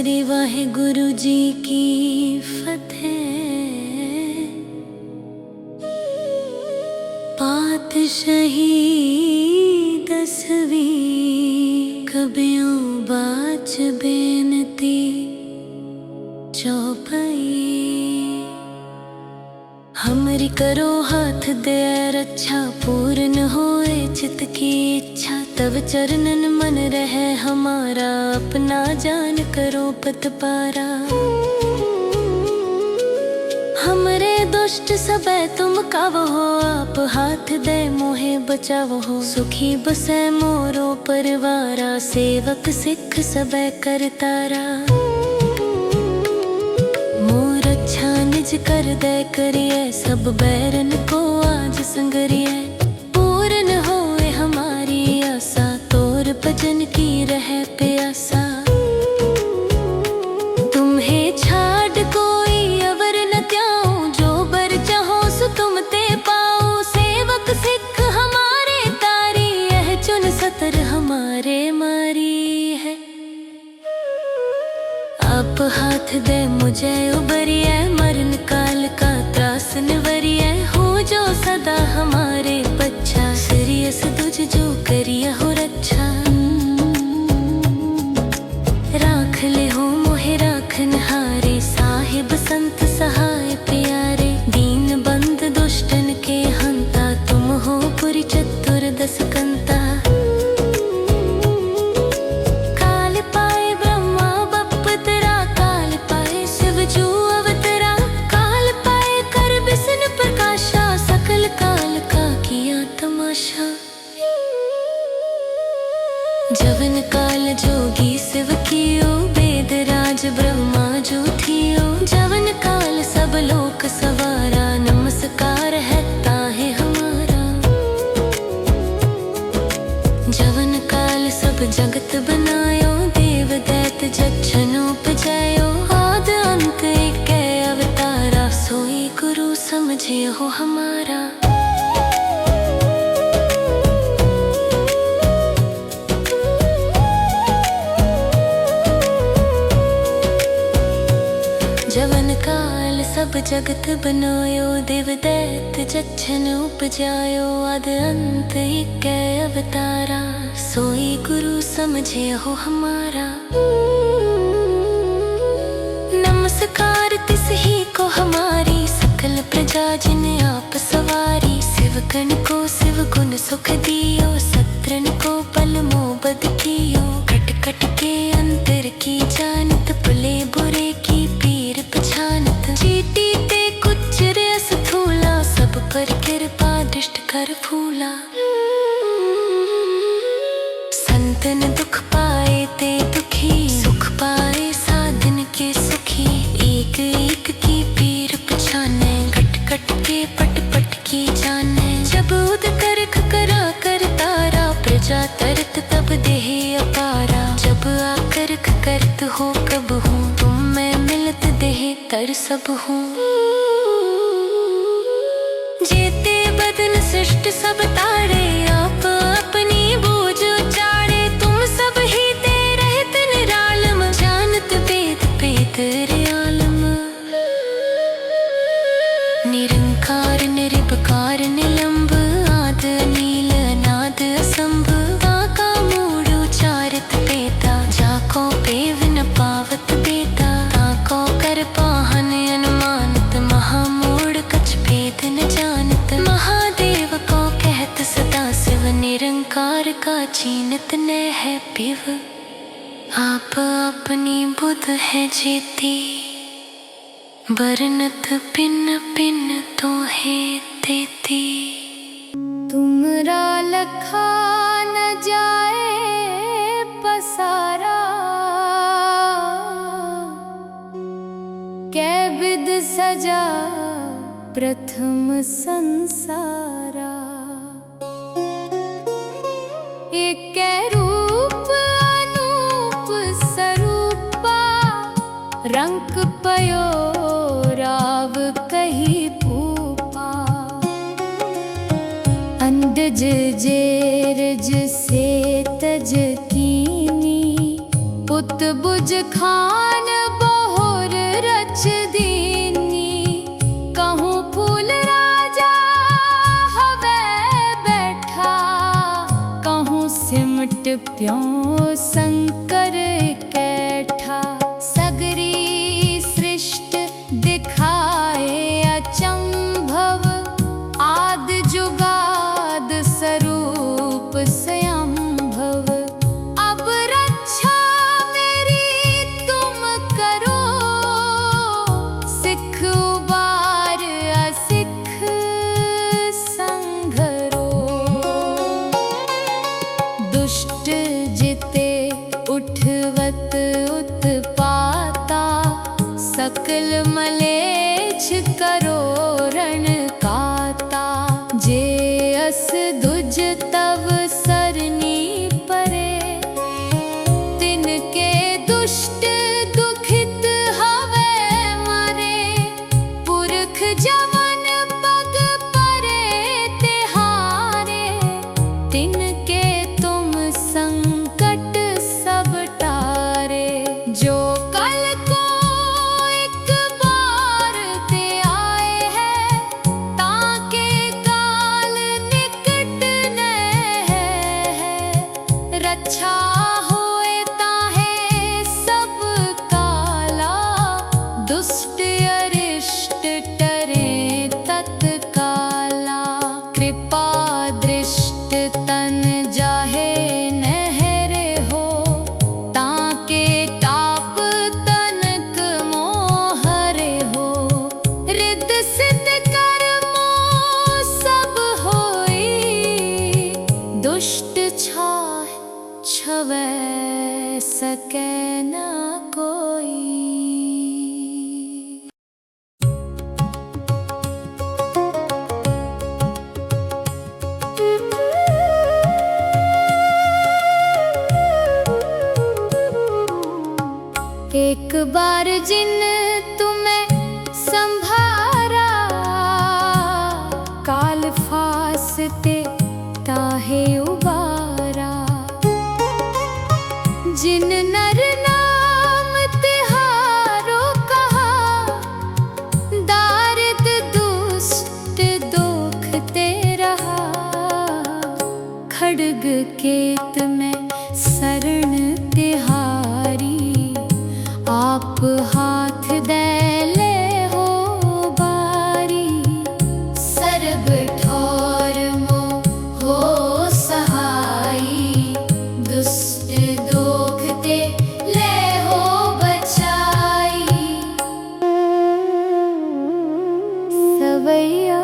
श्री वाहिगुरु जी की फतेह। पातशाही दसवीं कबियों बाच बेनती चौपाई। हमरी करो हाथ दे रक्षा, पूर्ण होए चित की इच्छा। तब चरणन मन रहे हमारा, अपना जान करो पत पारा। हमरे दुष्ट सबे तुम कावो हो, आप हाथ दे मोहे बचावो हो। सुखी बसे मोरो परिवारा, सेवक सिख सबे करतारा। मोर अच्छा निज कर दे करिए, सब बैरन को आज संगरिए। पूर्ण होए हमारी आशा, तोर भजन की रहे प्यासा। तुम्हें छाड़ कोई अवर न त्याऊं, जो बर चाहो सो तुम ते पाओ। सेवक सिख हमारे तारी, यह चुन सतर हमारे मारी है। आप हाथ दे मुझे उबरिए, मरण काल का त्रास निवरिए। हो जो सदा हमारे बच्चा, सीरियस तुझ जो करिए हो रक्षा। राख ले हो मोहे राखन हारे, साहिब संत सहाय प्यारे। दीन बंद दुष्टन के हंता, तुम हो पुरी चतुर्दश कंता। जवन काल जोगी शिव कियो, वेद राज ब्रह्मा जो थियो। जवन काल सब लोक सवारा, नमस्कार है ताहे हमारा। जवन काल सब जगत बनायो, देव दैत जक्षनु उपजायो। आद अंत एक अवतारा, सोई गुरु समझे हो हमारा। जवन काल सब जगत बनायो, देव दैत जक्षन उपजायो। आद अंत एक अवतारा, सोई गुरु समझे हो हमारा। नमस्कार तिस ही को हमारी, सकल प्रजा जिन आप सवारी। शिव कण को शिव गुण सुख दियो, सत्रन को पल मोबद कियो। कट कट के अंतर की जानत, भले बुरे की पीर पछानत। चीटी ते कुछ रस थूला, सब पर कृपा दृष्ट कर फूला। संतन दुख पाए ते दुखी, सुख पाए साधन के सुखी। एक एक की पीर पछाने, कट कट के पट पट की जाने। जब उद करख करा कर तारा, प्रजा तरत तब देह अपारा। जब आकर्ख करत हो कब हूँ, तुम मैं मिलत देह तर सब हूँ। जेते बदन सृष्ट सब तारे, आप अपनी बूझ उचारे। तुम सब ही ते रहत निरालम, जानत वेद पेद आलम। निरंकार निरपकार निलंब, आद अनील अनाद असंभ। आका मूड उचारत पेता, जाको पेव न पावत बेता। ताको कर पाहन अनुमानत, महामूड कछ भेद न जानत। महादेव को कहत सदा शिव, निरंकार का चीनत न है पिव। आप अपनी बुध है जेती, बरनत पिन पिन तो है देती। तुमरा लखा न जाए पसारा, कै विद सजा प्रथम संसारा। एक रूप अनूप स्वरूपा, रंक पयो राव कही भूपा। अंडज जेरज से तज कीनी, पुत बुझ खान बहुर रच दीनी, कहूँ फूल राजा हवे बैठा, कहूँ सिमट प्यों शंकर कैठा। सगरी सृष्टि दिखाए अचंभव, आद जुगाद स्वरूप स्वयंभव। अब रक्षा मेरी तुम करो, सिख उबार असिख संघरो। दुष्ट जिते उठवत उत्पाता, सकल मलेच्छ करो रण काता। जे अस दुज तव सरनी परे, तिनके दुष्ट दुखित हवे मरे। पुरख जवन पग परे तिहारे, तिनके तुम संकट सब टारे। जो कल को एक बार ते आए हैं, ताके काल निकट न है। रक्षा होए ताहे सब काला, दुष्ट अरिष्ट टरे तत्काला। कृपा दृष्ट तन जाहे नहरे हो, ताके ताप तनक मोहरे हो। रिद्ध सिद्ध कर्मो सब होई, दुष्ट छाह छवै सकै न कोई। एक बार जिन तुम्हें संभारा, काल फासते ताहे उबारा। जिन नर नाम तिहारो कहा, दारिद दुष्ट दोखते रहा। खड्ग केत में शरण तिहारी, आप हाथ दे ले हो बारी। सर्ब ठोर मोह हो सहाई, दुष्ट दोखते ले हो बचाई। सवैया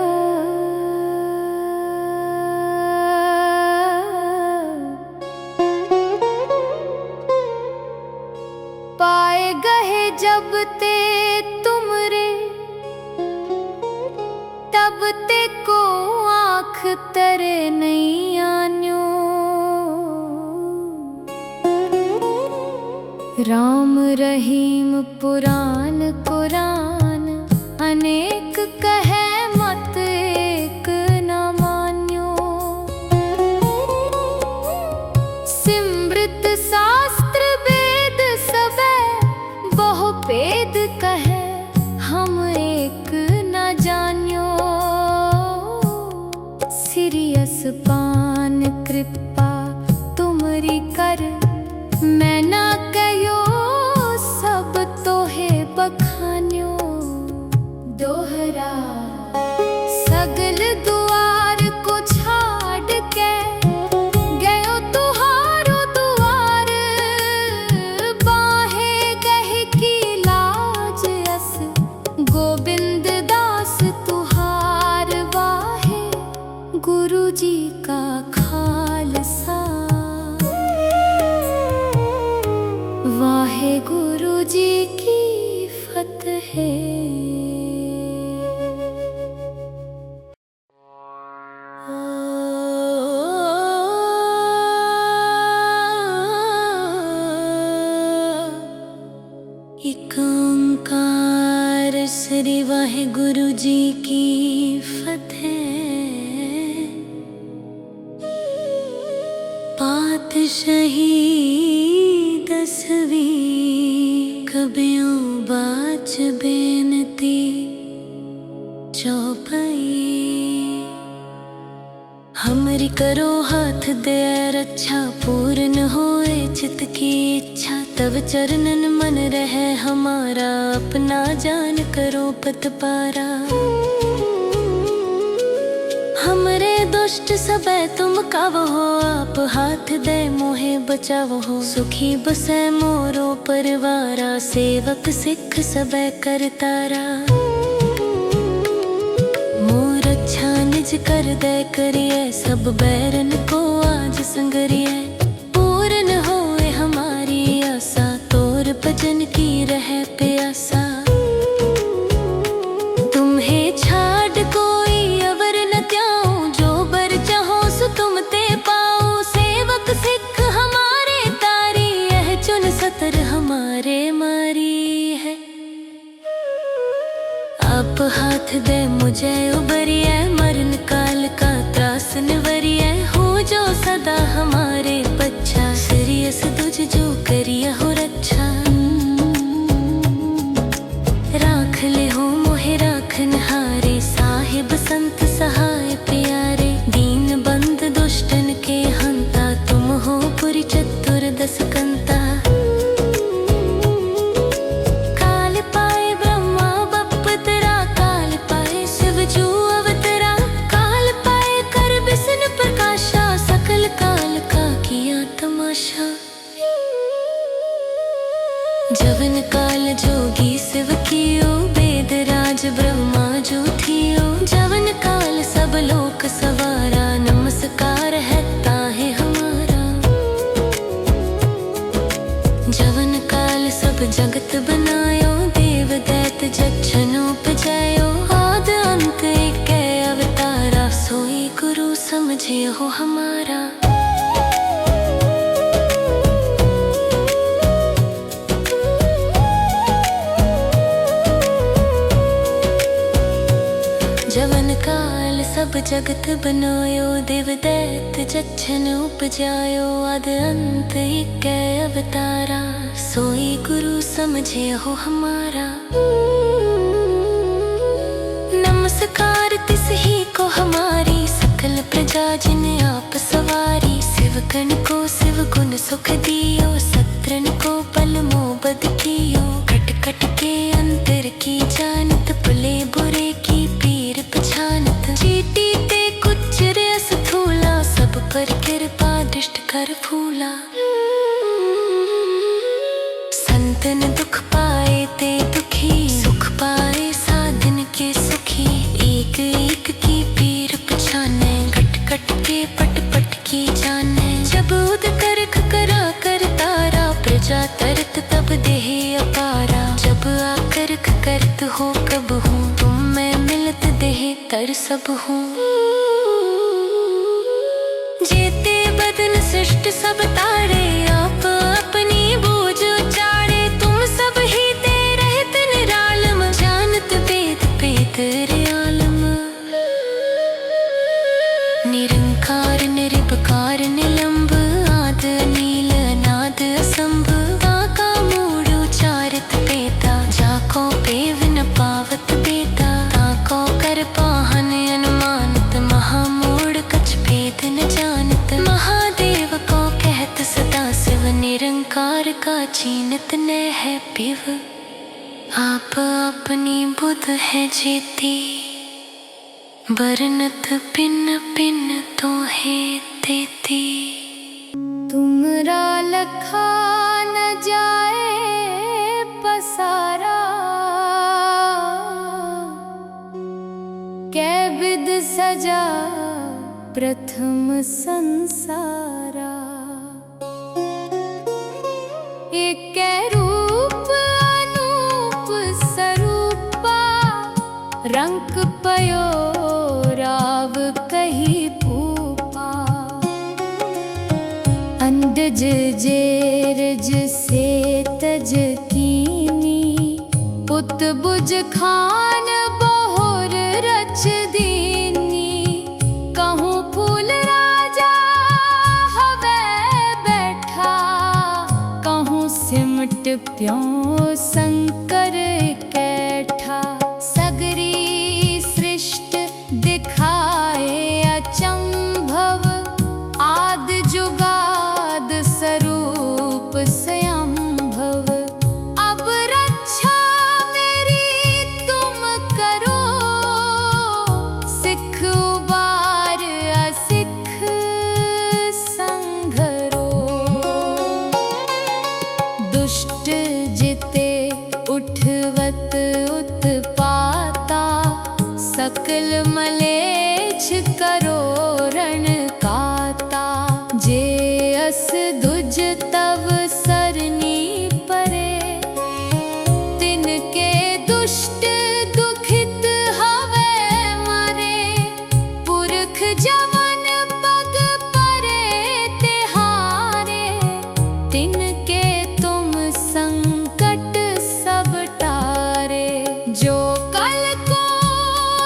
पाए गहे जब ते तुमरे, तब ते को आँख तरे नहीं आन्यो। राम रहीम पुराण कुरान, अनेक कहे मत एक न मान्यो। सिमृत शास्त्र वेद सबे, बहु भेद कहे हम एक न जान्यो। सिरियस पान कृपा तुमरी कर, मैं ना कहो सब तोहे बखान्यो। दोहरा सगल दुआर को छाड़ के, गयो तुहारो दुआर। बाहे गहे की लाज अस, गोविंद दास तुहार वाहे। गुरु जी का खालसा, वाहे गुरु जी की फतेह। एक ओंकार श्री वाहे गुरु जी की फतेह। पात शहीद तस्वीर कबियों बाच बेनती चौपाई हमरी करो हाथ दे रक्षा पूर्ण होए चित की इच्छा तब चरणन मन रहे हमारा अपना जान करो पत पारा हमरे दुष्ट सबे तुम कावो आप हाथ दे मोहे बचावो सुखी बसे मोरो परिवारा सेवक सिख सबे करतारा मोर अच्छा निज कर दे करिए सब बैरन को आज संगरिए पूर्ण होए हमारी आशा तोर भजन की रहे प्यासा तुम्हें छाड़ कोई अवर न त्याऊं जो बर चाहो सो तुम ते पाओ सेवक सिख हमारे तारी यह चुन सतर हमारे मारी है आप हाथ दे मुझे उबरिए मरण काल का त्रास निवरिए हो जो सदा हमारे बच्चा सीरियस तुझ जो करिए हो रक्षा राख ले हो मोहे राखन हारे साहिब संत सहाय प्यारे दीन बंद दुष्टन के हंता तुम हो पुरी चतुर दस कंता काल पाए ब्रह्मा बपतरा काल पाए शिव जू अवतरा काल पाए कर बिसन प्रकाशा सकल काल का किया तमाशा जवन काल जोगी शिव कियो वेद राज ब्रह्मा जो थियो जवन काल सब लोक सवारा नमस्कार है ताहे हमारा जवन काल सब जगत बनायो देव दैत जक्षन उपजायो आद अंत एक अवतारा सोई गुरु समझे हो हमारा जवन काल सब जगत बनायो देव दैत जक्षन उपजायो आद अंत एक अवतारा सोई गुरु समझे हो हमारा नमस्कार तिस ही को हमारी सकल प्रजा जिन आप सवारी शिवगण को शिव गुण सुख दियो सत्रन को पल मोबद कियो कट कट के अंतर की जानत भले बुरे की पीर पछानत चीटी ते कुछ रस थूला सब पर कृपा दृष्ट कर फूला संतन दुख पाए ते दुखी सुख पाए साधन के सुखी एक एक की पीर पछाने कट कट के पट पट की जाने जब उद करख करा कर तारा प्रजा तरत तब देह अपारा जब आकर्ख करत हो कब हूँ तुम मैं मिलत देह तर सब हूँ जेते बदन सृष्ट सब तारे आप अपनी बोझ उचारे तुम सब ही ते रहत निरालम जानत वेद पेद आलम निरंकार निरपकार निलंब आद अनील अनाद असंभ आका मूढ़ उचारित पेता जाको पेव न पावत बेता ताको कर पाहन अनुमानत महामूढ़ कछ भेद न जानत महादेव को कहत सदा शिव निरंकार का चीनत न है पिव आप अपनी बुध है जेती बरनत पिन पिन तो है देती तुमरा लखा न जाए पसारा कै विद सजा प्रथम संसारा एक रूप अनूप स्वरूपा रंग पयो राव कही पूपा अंडज जेरज से तज कीनी पुत बुज खान बहुर रच दीनी कहूँ फूल राजा हवे बैठा कहूँ प्यों शंकर कैठा सगरी सृष्ट दिखाए अचंभव आद जुगाद स्वरूप स्वयंभव। अब रक्षा मेरी तुम करो सिख उबार असिख संघरो। दुष्ट जिते उठवत उत्पाता सकल मलेच्छ करो रण काता। जे अस दुज तव सरनी परे तिनके दुष्ट दुखित हवे मरे। पुरख जवन पग परे तिहारे तिनके तुम संकट सब टारे। जो कल को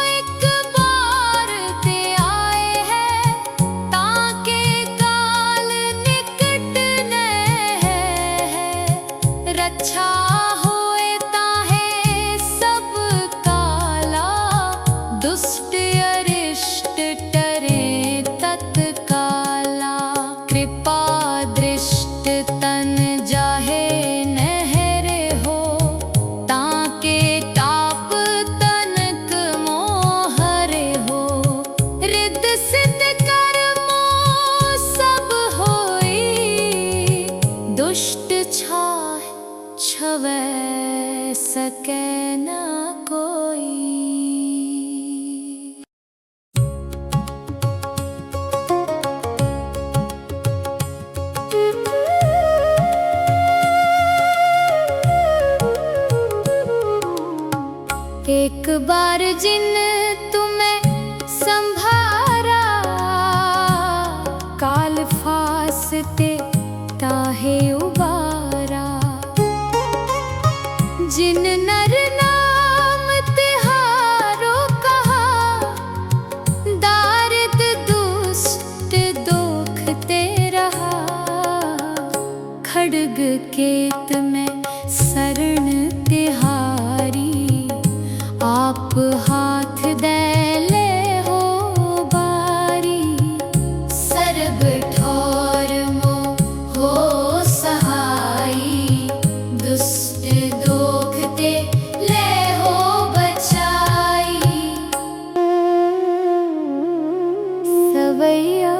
एक बार ते आए हैं ताके काल निकट न है। रक्षा होए ताहे सब काला दुष्ट अरिष्ट टरे तत्काला। कृपा दृष्ट तन जाहे नहरे हो ताके ताप तनक मोहरे हो। रिद्ध सिद्ध कर्मो सब होई दुष्ट छाह छवै सकै न कोई। एक बार जिन तुम्हें संभारा काल फासते ताहे उबारा। जिन नर नाम तिहारो कहा दारिद दुष्ट दोखते रहा। खड्ग केत में शरण तिहारी आप हाथ दे ले हो बारी। सर्ब ठौर मो हो सहाई दुष्ट दोखते ले हो बचाई। सवैया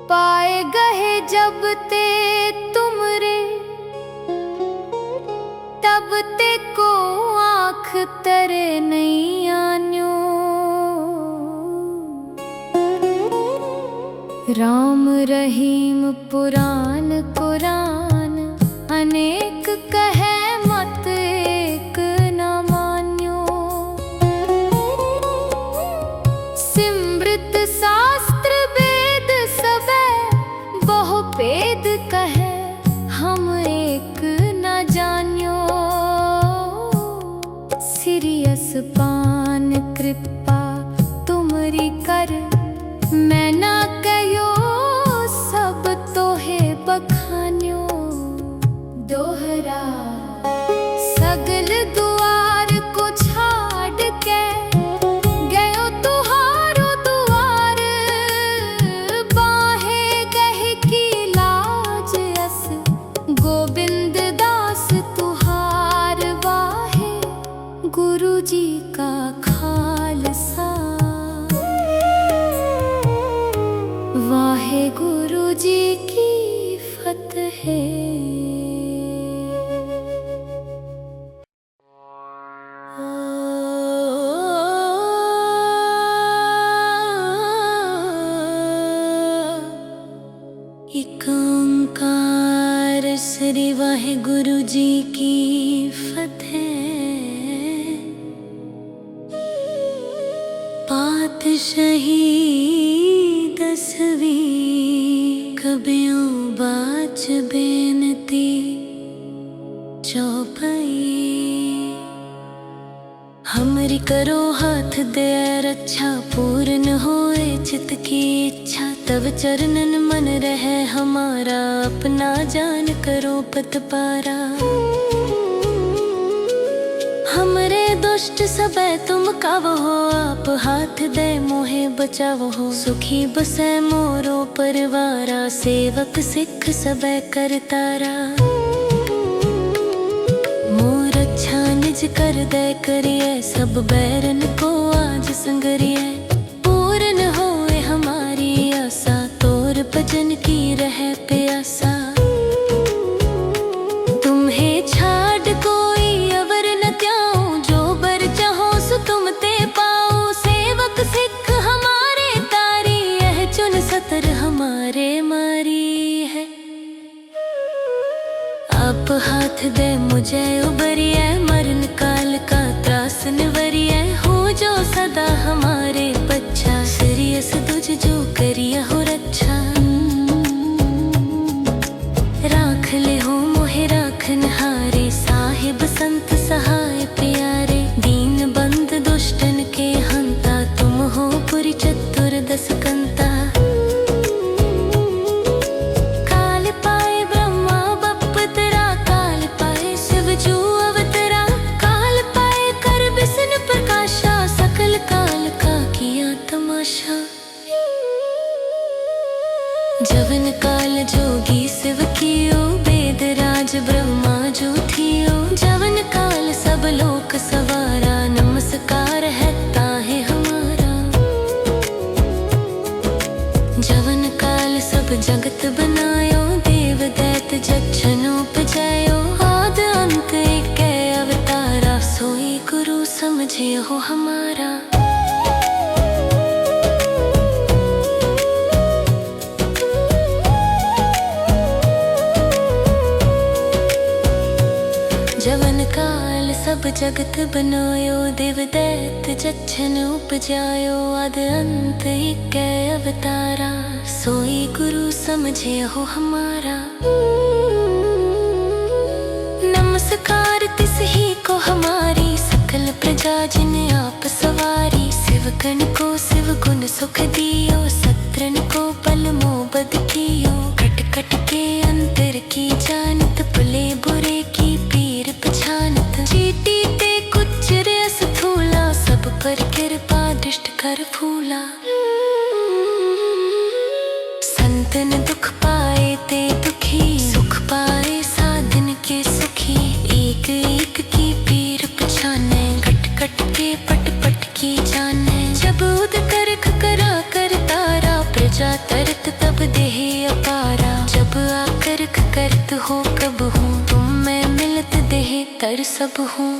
पाए गहे जब ते तुमरे तब ते को आँख तरे नहीं आन्यो। राम रहीम पुराण कुरान अनेक कहे मत एक न मान्यो। सिमृत शास्त्र वेद सबे बहु भेद कहे हम एक न जान्यो। सिरियस पान कृपा तुमरी कर मैं ना कहो सब तोहे बखान्यो। दोहरा सगल दुआर को छाड़ के गयो तुहारो दुआर। बाहे गहे की लाज अस गोविंद दास तुहार। वाहे गुरु जी का खालसा वाहे गुरु जी की फतेह। एक ओंकार श्री वाहे गुरु जी की फतेह। पातशाही दसवीं कबियों बाच बेनती चौपाई। हमरी करो हाथ दे रक्षा, पूर्ण होए चित की इच्छा। तब चरणन मन रहे हमारा, अपना जान करो पत पारा। हमरे दुष्ट सबे तुम कावो हो, आप हाथ दे मोहे बचावो हो। सुखी बसे मोरो परिवारा, सेवक सिख सबे करतारा। मोर अच्छा निज कर दे करिए, सब बैरन को आज संगरिए। पूर्ण होए हमारी आशा, तोर भजन की रहे प्यासा। तुम्हें छाड़ कोई अवर न त्याऊं, जो बर चाहो सो तुम ते पाओ। सेवक सिख हमारे तारी, यह चुन सतर हमारे मारी है। आप हाथ दे मुझे उबरिए, मरण काल का त्रास निवरिए। हो जो सदा हमारे बच्चा, सिरियस तुझ जो करिए हो रक्षा। राख ले हो मोहे राखन हारे, साहिब संत सहाय प्यारे। दीन बंद दुष्टन के हंता, तुम हो पुरी चतुर्दश कंता। काल पाए ब्रह्मा बप तेरा, काल पाए शिव जू अवतरा। काल पाए कर विष्णु प्रकाशा, सकल काल का किया तमाशा। जवन काल जोगी शिव कियो, वेद राज ब्रह्मा जो थियो। जवन काल सब लोक सवारा, नमस्कार है ताहे हमारा। जवन काल सब जगत बनायो, देव दैत जक्षन उपजायो। आद अंत एक अवतारा, सोई गुरु समझे हो हमारा। जवन काल सब जगत बनायो, देव दैत जक्षन उपजायो। आद अंत एक अवतारा, सोई गुरु समझे हो हमारा। नमस्कार तिस ही को हमारी, सकल प्रजा जिन आप सवारी। शिव गण को शिव गुण सुख दियो, सत्रन को बल मोबद कियो। कट कट के अंतर की जानत, भले बुरे की पीर पछानत। चीटी ते कुछ रस थूला, सब पर कृपा दृष्ट कर फूला। संतन दुख पाए ते दुखी, सुख पाए साधन के सुखी। एक एक की पीर पछाने, कट कट के पट पट की जाने। जब उद करख करा कर तारा, प्रजा तरत तब देह अपारा। जब आकर्ख करत हो कब हूँ, तुम मैं मिलत देह तर सब हूँ।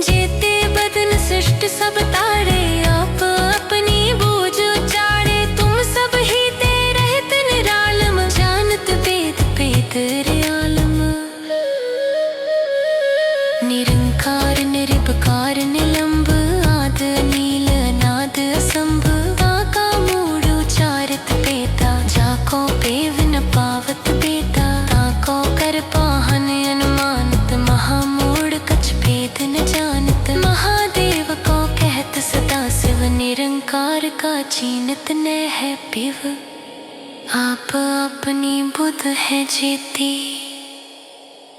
जेते बदन सृष्ट सब तारे, आप अपनी बूझ उचारे। तुम सब ही ते रहत निरालम, जानत वेद पेद रे आलम। निरंकार निरपकार निलंब, आद अनील अनाद असंभ। आका मूढ़ उचारत पेता, जाको पेव न पावत बेता। ताको कर पाहन अनुमानत, महामूढ़ कछ भेद न जानत। महादेव को कहत सदा शिव, निरंकार का चीनत न है पिव। आप अपनी बुध है जेती,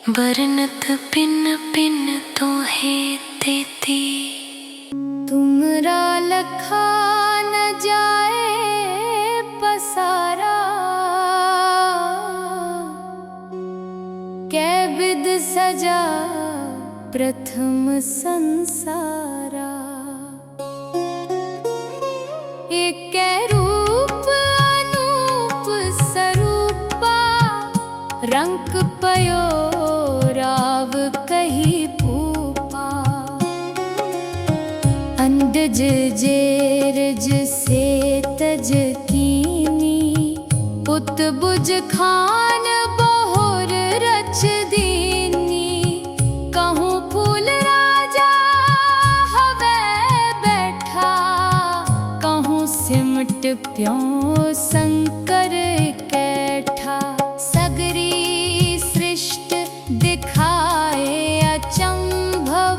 बरनत पिन पिन तो है देती। तुमरा लखा न जाए पसारा, कै विद सजा प्रथम संसारा। एक रूप अनूप स्वरूपा, रंक पयो राव कही भूपा। अंडज जेरज से तज कीनी, पुत बुज खान बहुर रच दीनी। कहूँ फूल राजा हवे बैठा, कहूँ सिमट प्यों शंकर कैठा। सगरी सृष्ट दिखाए अचंभव,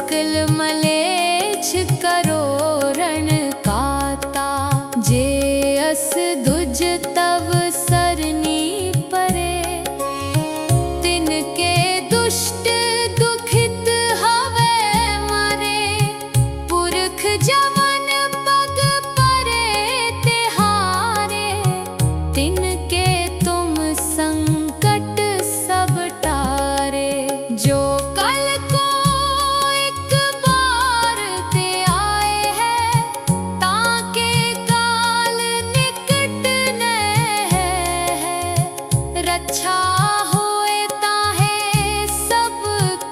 सकल मलेच्छ करो रण काता। जे अस दुज तव सरनी परे, तिनके दुष्ट दुखित हवे मरे। पुरख जवन पग परे तिहारे, तिनके तुम संकट सब टारे। जो कल को एक बार ते आए हैं, ताके काल निकट न है। रक्षा होए ताहे सब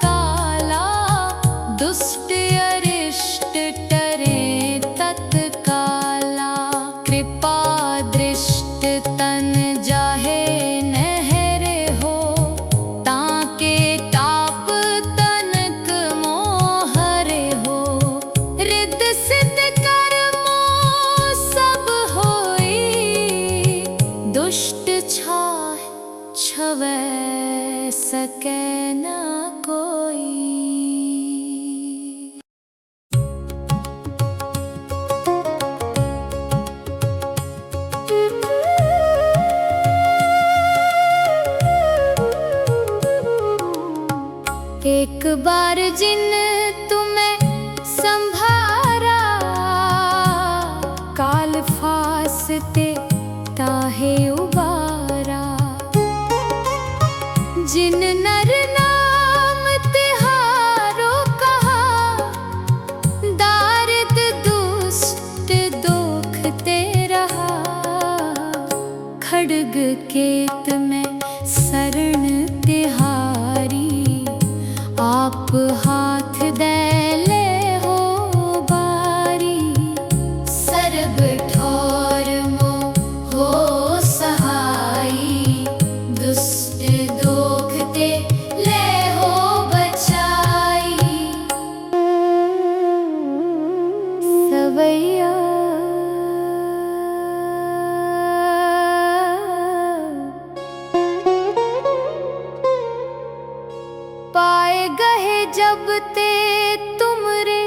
काला, दुष्ट अरिष्ट टरे तत्काला। कृपा दृष्ट तन जाहे नहरे हो, ताके ताप तनक मोहरे हो। रिद्ध सिद्ध कर्मो सब होई, दुष्ट छाह छवै सकै न कोई। एक बार जिन तुम्हें संभारा, काल फासते ताहे उबारा। जिन नर नाम तिहारो कहा, दारिद दुष्ट दोखते रहा। खड्ग केत में शरण तिहारी, आप हाथ दे ले हो बारी। सर्ब ठोर मोह हो सहाई, दुष्ट दोखते ले हो बचाई। सवैया पाए गहे जब ते तुमरे,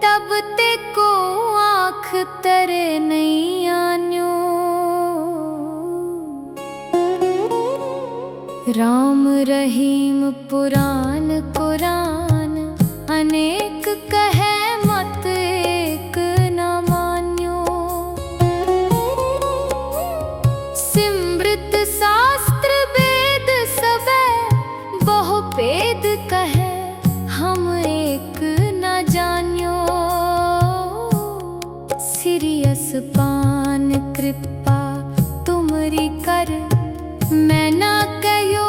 तब ते को आँख तरे नहीं आन्यो। राम रहीम पुराण कुरान, अनेक कहे मत एक न मान्यो। सिमृत शास्त्र वेद सबे, बहु भेद कहे हम एक न जान्यो। सिरियस पान कृपा तुमरी कर, मैं ना कयो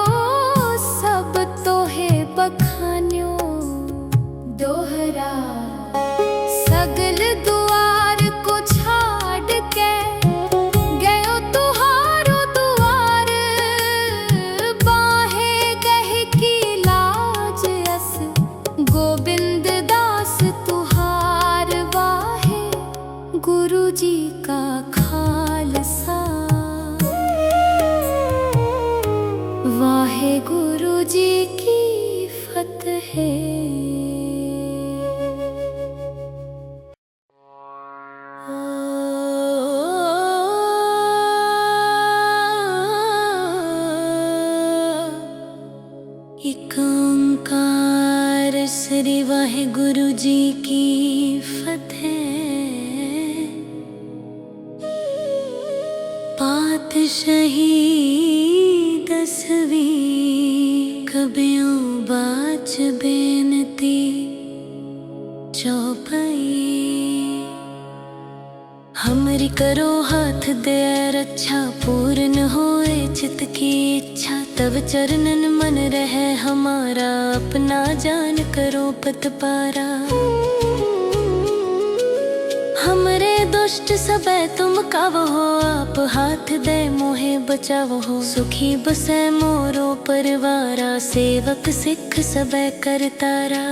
सब तोहे बखान्यो। दोहरा सगल दुआर को छाड़ के, गयो तुहारो दुआर। बाहे गह की लाज अस, गोविंद दास तुहार वाहे। गुरु जी का खालसा, वाहे गुरु जी की फतेह। एक ओंकार श्री वाहे गुरु जी की फतेह। पातशाही दसवीं, कबियों बाच बेनती चौपाई। हमरी करो हाथ दे रक्षा, पूर्ण होए चित की इच्छा। तब चरणन मन रहे हमारा, अपना जान करो पत पारा। हमरे दुष्ट सबे तुम कावो हो, आप हाथ दे मोहे बचावो हो। सुखी बसे मोरो परिवारा, सेवक सिख सबे करतारा।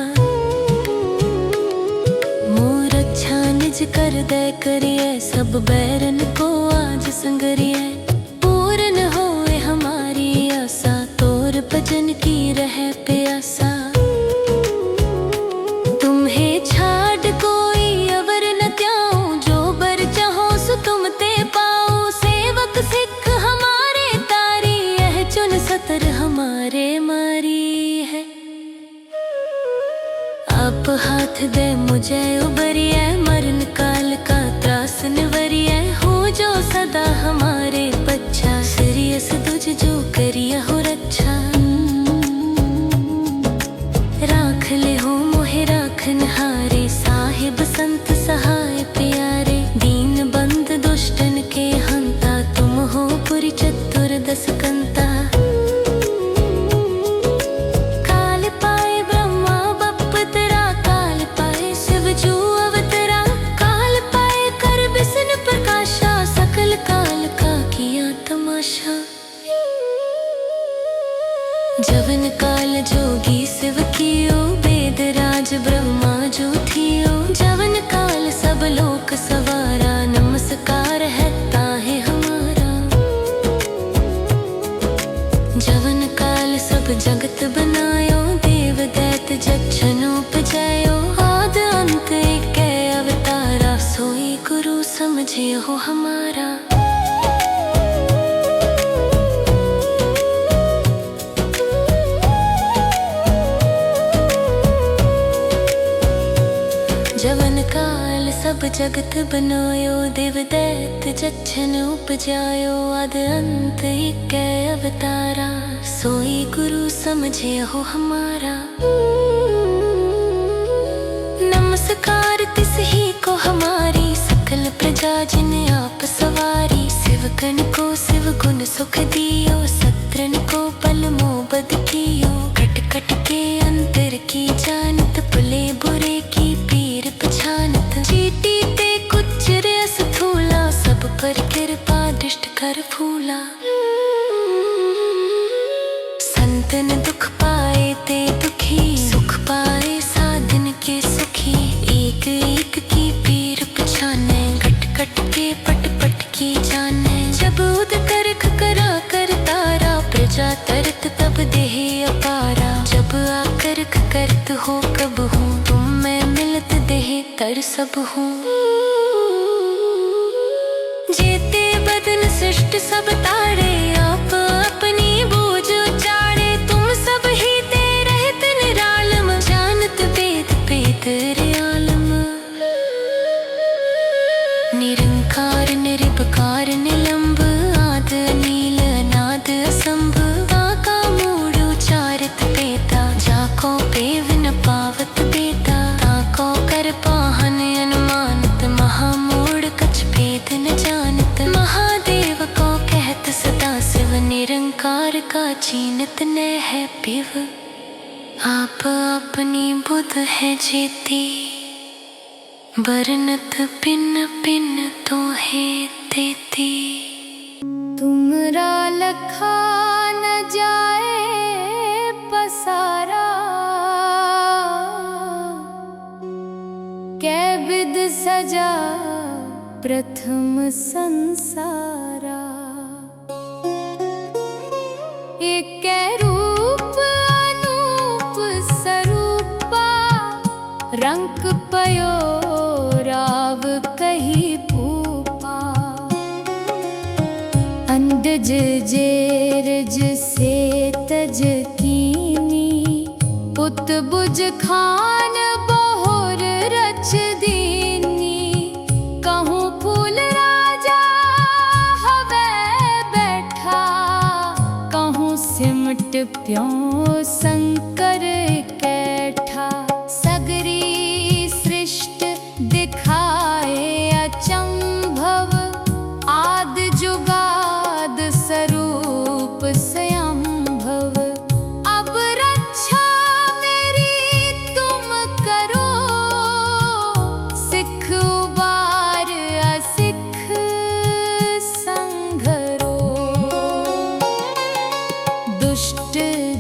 मोर अच्छा निज कर दे करिए, सब बैरन को आज संगरिए। पूर्ण होए हमारी आशा, तोर भजन की रहे प्यासा। सतर हमारे मारी है। आप हाथ दे मुझे उबरिए, मरण काल का त्रास निवरिए, हो जो सदा हमारे बच्चा, सीरियस तुझ जो करिया हो रक्षा। राख ले हो मोहे राखन हारे, साहिब संत सहाय प्यारे, दीन बंद दुष्टन के हंता, तुम हो पुरी चतुर दस कंता। काल पाए ब्रह्मा बप तेरा, काल पाए शिव जू अवतरा, काल पाए कर विष्णु प्रकाशा, सकल काल का किया तमाशा। जवन काल जोगी शिव कियो, वेद राज ब्रह्मा जो थियो, जवन काल सब लोक सवारा, नमस्कार है ताहे हमारा। जवन काल सब जगत बनायो, देव दैत जक्षन उपजायो, आद अंत एक अवतारा, सोई गुरु समझे हो हमारा। जवन काल सब जगत बनायो, देव दैत जक्षन उपजायो, आद अंत एक अवतारा, सोई गुरु समझे हो हमारा। नमस्कार तिस ही को हमारी, सकल प्रजा जिन आप सवारी, शिवगण को शिव गुण सुख दियो, सत्रन को पल मोबद कियो, खट खट के अंतर की जानत, भले बुरे की पीर पछानत, चीटी ते कुछ रस थूला, सब पर कृपा दृष्ट कर फूला। संतन दुख पाए ते दुखी, सुख पाए साधन के सुखी, एक एक की पीर पछाने, कट कट के पट पट की जाने, जब उद कर करा कर तारा, प्रजा तरत तब देह अपारा, जब आकर करत हो कब हूँ, तुम मैं मिलत देह तर सब हूँ। जेते बदन सृष्ट सब तारे, आप अपनी बूझ उचारे, तुम सब ही ते रहत निरालम, जानत वेद पेतरे आलम। निरंकार निरपकार निलंब, आद अनील अनाद असंभ, वाका मूढ़ उचारत पेता, जाको पेव न पावत बेता, ताको कर पाहन अनुमानत, महामूढ़ कछ भेद न जानत, महादेव को कहत सदा शिव, निरंकार का चीनत न है पिव, आप अपनी बुध है जेती, बरनत पिन पिन तो है तेती। तुमरा लखा न जाए पसारा, कै विद सजा प्रथम संसारा, एक रूप अनूप स्वरूपा, रंक पयो राव कही पूपा, अंडज जेरज से तज कीनी, पुत बुज खान बहुर रच दीनी, कहूँ फूल राजा हवे बैठा, कहूँ सिमट प्यों शंकर कैठा, सगरी सृष्ट दिखाए अचंभव, आद जुगाद स्वरूप स्वयंभव, अब रक्षा मेरी तुम करो, सिख उबार असिख संघरो, दुष्ट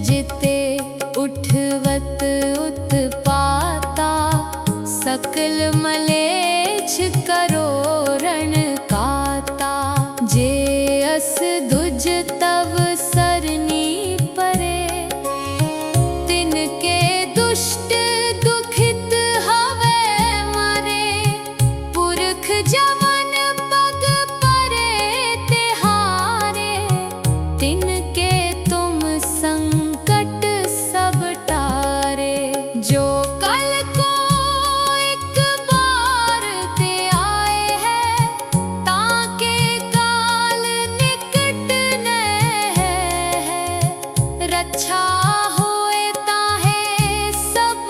जिते उठवत उत्पाता, सकल मलेच्छ करो रण काता, जे अस दुज तव सरनी परे, तिनके दुष्ट दुखित हवे मरे, पुरख जवन पग परे तिहारे, तिनके तुम अच्छा होए ताहे सब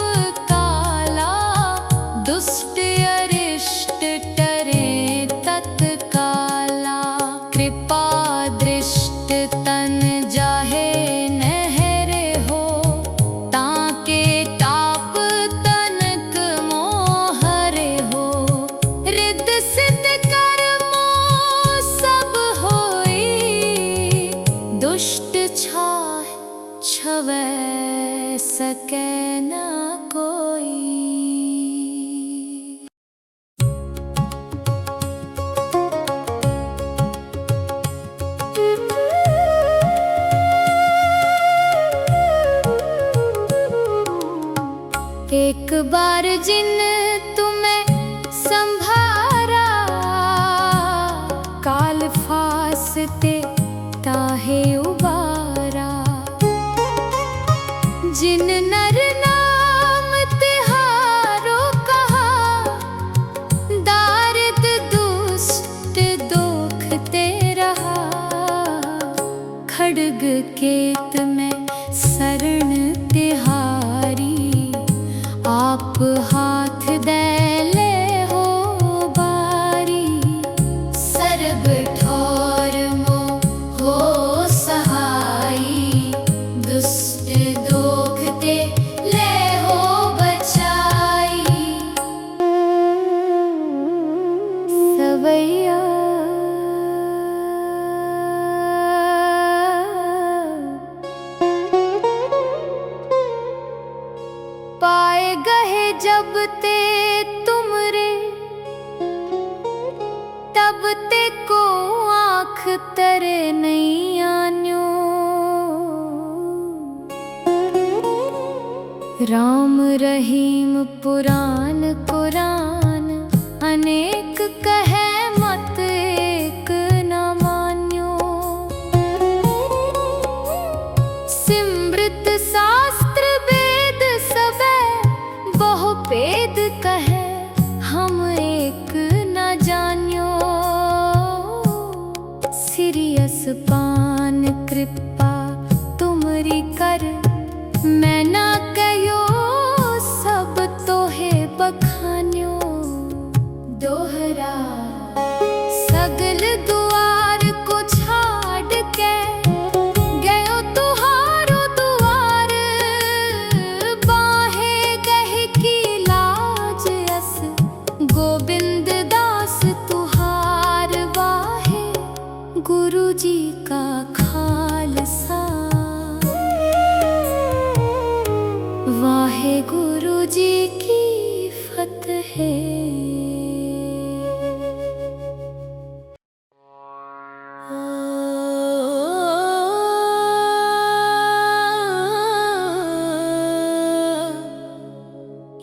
काला, दुष्ट अरिष्ट टरे तत्काला। कृपा दृष्ट तन जाहे नहरे हो, ताके ताप तनक मोहरे हो। रिद्ध सिद्ध कर्मो सब होई, दुष्ट छवै सके न कोई। एक बार जिन तुम्हें संभारा, काल फासते ताहे उबारा। जिन नर नाम तिहारो कहा, दारिद दुष्ट दोखते रहा। खड्ग केत में शरण तिहारी, आप हाथ दे ले हो बारी। सर्ब ठोर मो हो सहाई, दुष्ट दोखते ले हो बचाई। सवैया पाए गहे जब ते तुमरे, तब ते को आँख तरे नहीं आन्यो। राम रहीम पुराण कुरान, अनेक कहे मत एक न मान्यो। सिमृत शास्त्र वेद सबे, बहु भेद कहे हम एक न जान्यो। सिरियस पान कृपा तुमरी कर, मैं ना कहो सब तोहे बखान्यो। दोहरा सगल दुआर को छाड़ के, गयो तुहारो दुआर। बाहे गहे की लाज अस, गोविंद दास तुहार वाहे। गुरु जी का खालसा, वाहे गुरु जी की फतेह।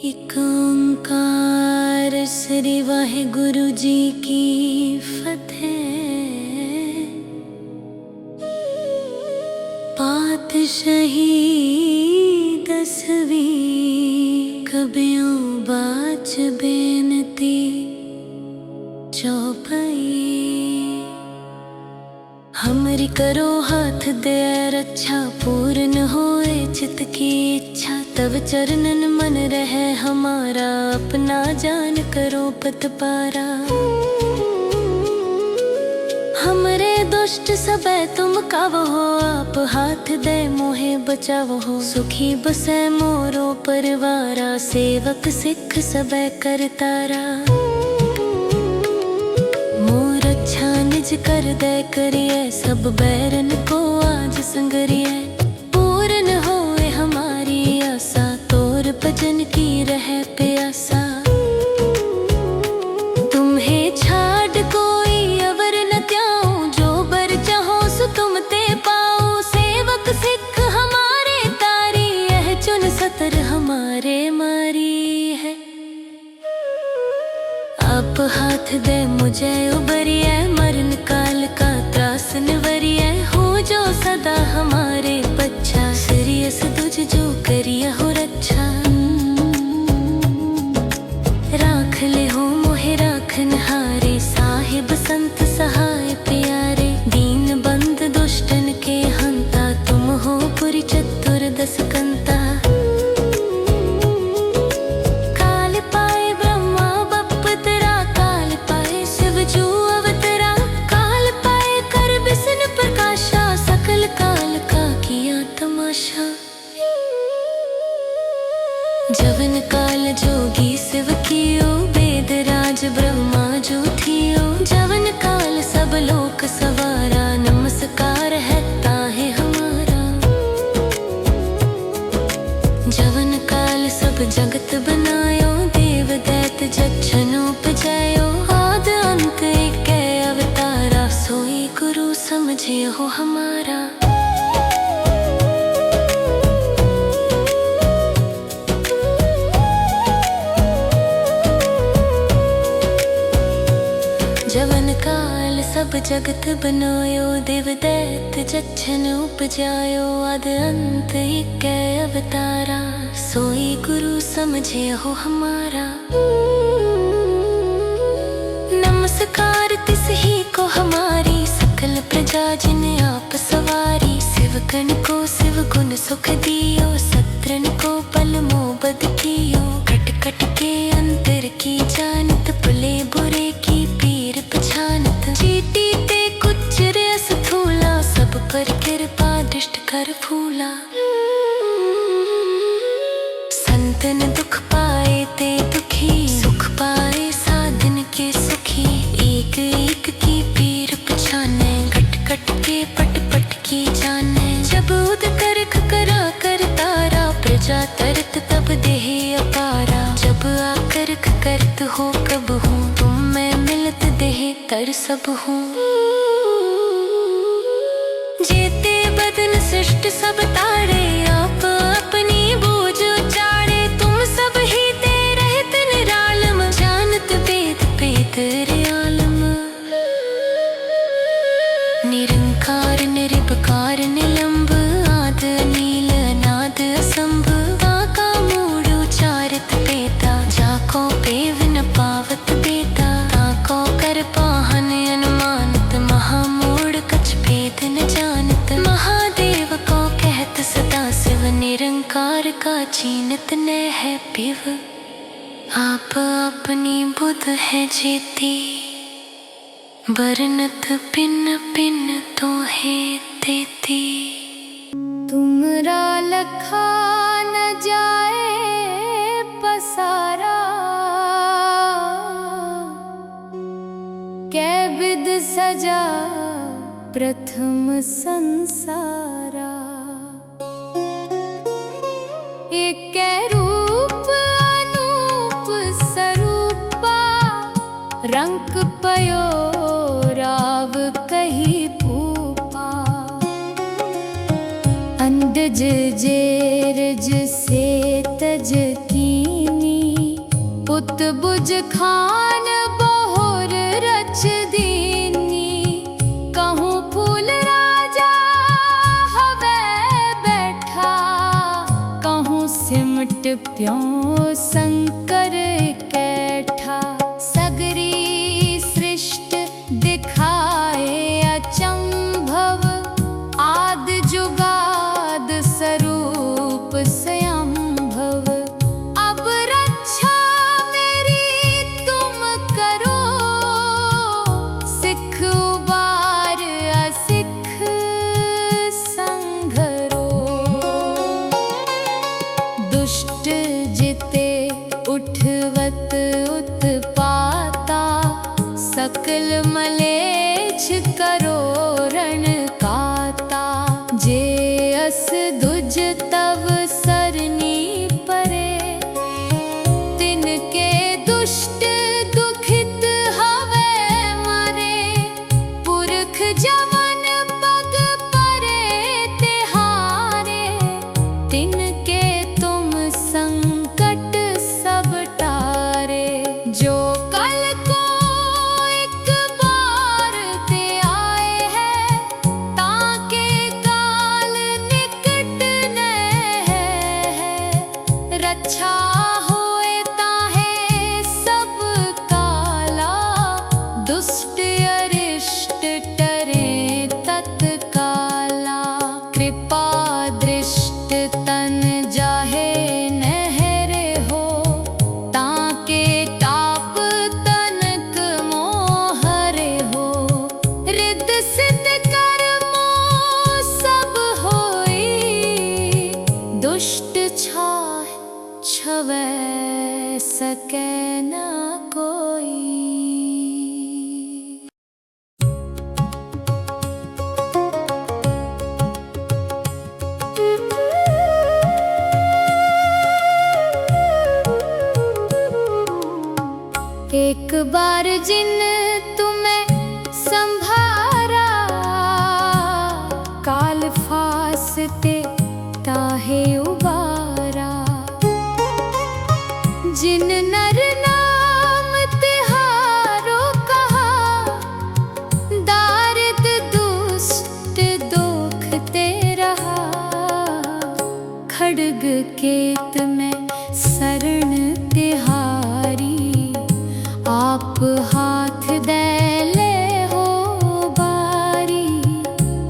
एक ओंकार श्री वाहे गुरु जी की फतेह। पातशाही दसवीं, कबियों बाच बेनती चौपाई। हमरी करो हाथ दे रक्षा, पूर्ण होए चित की इच्छा। तब चरणन मन रहे हमारा, अपना जान करो पत पारा। हमरे दुष्ट सबे तुम कावहो, आप हाथ दे मोहे बचावहो। सुखी बसे मोरो परिवारा, सेवक सिख सबे करतारा। मोर अच्छा निज कर दे करिए, सब बैरन को आज संगरिए। पूर्ण होए हमारी आशा, तोर भजन की रहे प्यासा। तुम्हें छाड़ कोई अवर न त्याऊं, जो बर चाहो सो तुम ते पाओ। सेवक सिख हमारे तारी, यह चुन सतर हमारे मारी है। आप हाथ दे मुझे उबरिए, मरण काल का त्रास निवरिए। हो जो सदा हमारे बच्चा, सिरियस तुझ जो करिए हो रक्षा। राख ले हो मोहे राखन हारे, साहिब संत सहाय प्यारे। दीन बंद दुष्टन के हंता, तुम हो पुर चतुरी चतुर्दश कंता। काल पाए ब्रह्मा बपतरा, काल पाए शिव जू अवतरा, काल पाए कर विष्णु प्रकाशा, सकल काल का किया तमाशा। जवन काल जोगी शिव कियो, वेद राज ब्रह्मा जो थियो, जवन काल सब लोक सवारा, नमस्कार है ताहे हमारा। जवन काल सब जगत बनायो, देव दैत जच्छन उपजायो, आद अंत एक अवतारा, सोई गुरु समझे हो हमारा। जवन काल सब जगत बनायो, देव दैत जच्छन उपजायो, आद अंत एक अवतारा, सोई गुरु समझे हो हमारा। नमस्कार तिस ही को हमारी, सकल प्रजा जिन आप सवारी। शिव गण को शिव गुण सुख दियो, सत्रन को पल मोबद कियो, कट कट के अंतर की जानत, भले बुरे की पीर पछानत। चीटी ते कुछ रस थूला, सब पर कृपा दृष्ट कर फूला। संतन दुख पाए ते दुखी, सुख पाए साधन के सुखी। एक एक की पीर पछाने, कट कट के पट पट की जाने। जब उद करख करा कर तारा, प्रजा तरत तब देह अपारा। जब आकर करत हो कब हूँ, तुम मैं मिलत देह तर सब हूँ। जेते बदन सृष्ट सब तारे, आप अपनी बूझ उचारे। तुम सब ही ते रहत निरालम, जानत वेद वेद रे आलम। निरंकार निरपकार निलंब, आद अनील अनाद असंभ। आका मूढ़ उचारत पेता, जाको पेव न पावत बेता। ताको कर पाहन अनुमानत, महामूढ़ कछ भेद न जानत। महादेव को कहत सदा शिव, निरंकार का चीनत न है पिव। आप अपनी बुध है जेती, बरनत पिन पिन तो है देती। तुमरा लखा न जाए पसारा, कै विद सजा प्रथम संसारा। एक रूप अनूप स्वरूपा, रंग पयो राव कही पूपा। अंडज जेरज से तज कीनी, पुत बुज खान बहुर रच दीनी। कहूँ फूल राजा हवे बैठा, कहूँ सिमट प्यों शंकर कैठा। सगरी सृष्ट दिखाए अचंभव, आद जुगाद स्वरूप स्वयंभव। अब रक्षा मेरी तुम करो, सिख उबार असिख संघरो। दुष्ट जिते उठवत उत्पाता, सकल मलेच्छ करो रण काता। जे अस दुज तव सरनी परे, तिनके दुष्ट दुखित हवे मरे। पुरख जवन पग परे तिहारे, तिनके तुम संकट सब टारे। जो कल को एक बार ते आए हैं, ताके काल निकट न है। रक्षा होए ताहे सब काला, दुष्ट अरिष्ट टरे तत्काला। कृपा दृष्टि तन जाहे नहरे हो, ताके टाप तनक मोहरे हो। रिद सिद्ध कर्मो सब होई, दुष्ट छाह छवै सके न कोई। एक बार जिन तुम्हें संभारा, काल फासते ताहे उबारा। जिन नर नाम तिहारो कहा, दारिद दुष्ट दोखते रहा। खड्ग केत में शरण तिहारी, आप हाथ दे ले हो बारी।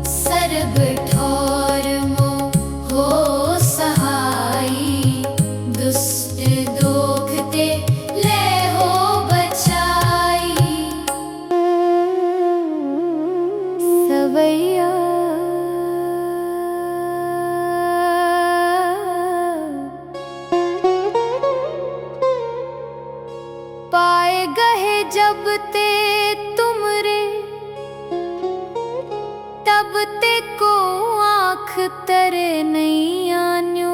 सर्ब ठोर मोह हो सहाई, दुष्ट दोखते ले हो बचाई। सवैया पाए गहे जब ते तुमरे, तब ते को आँख तरे नहीं आन्यो।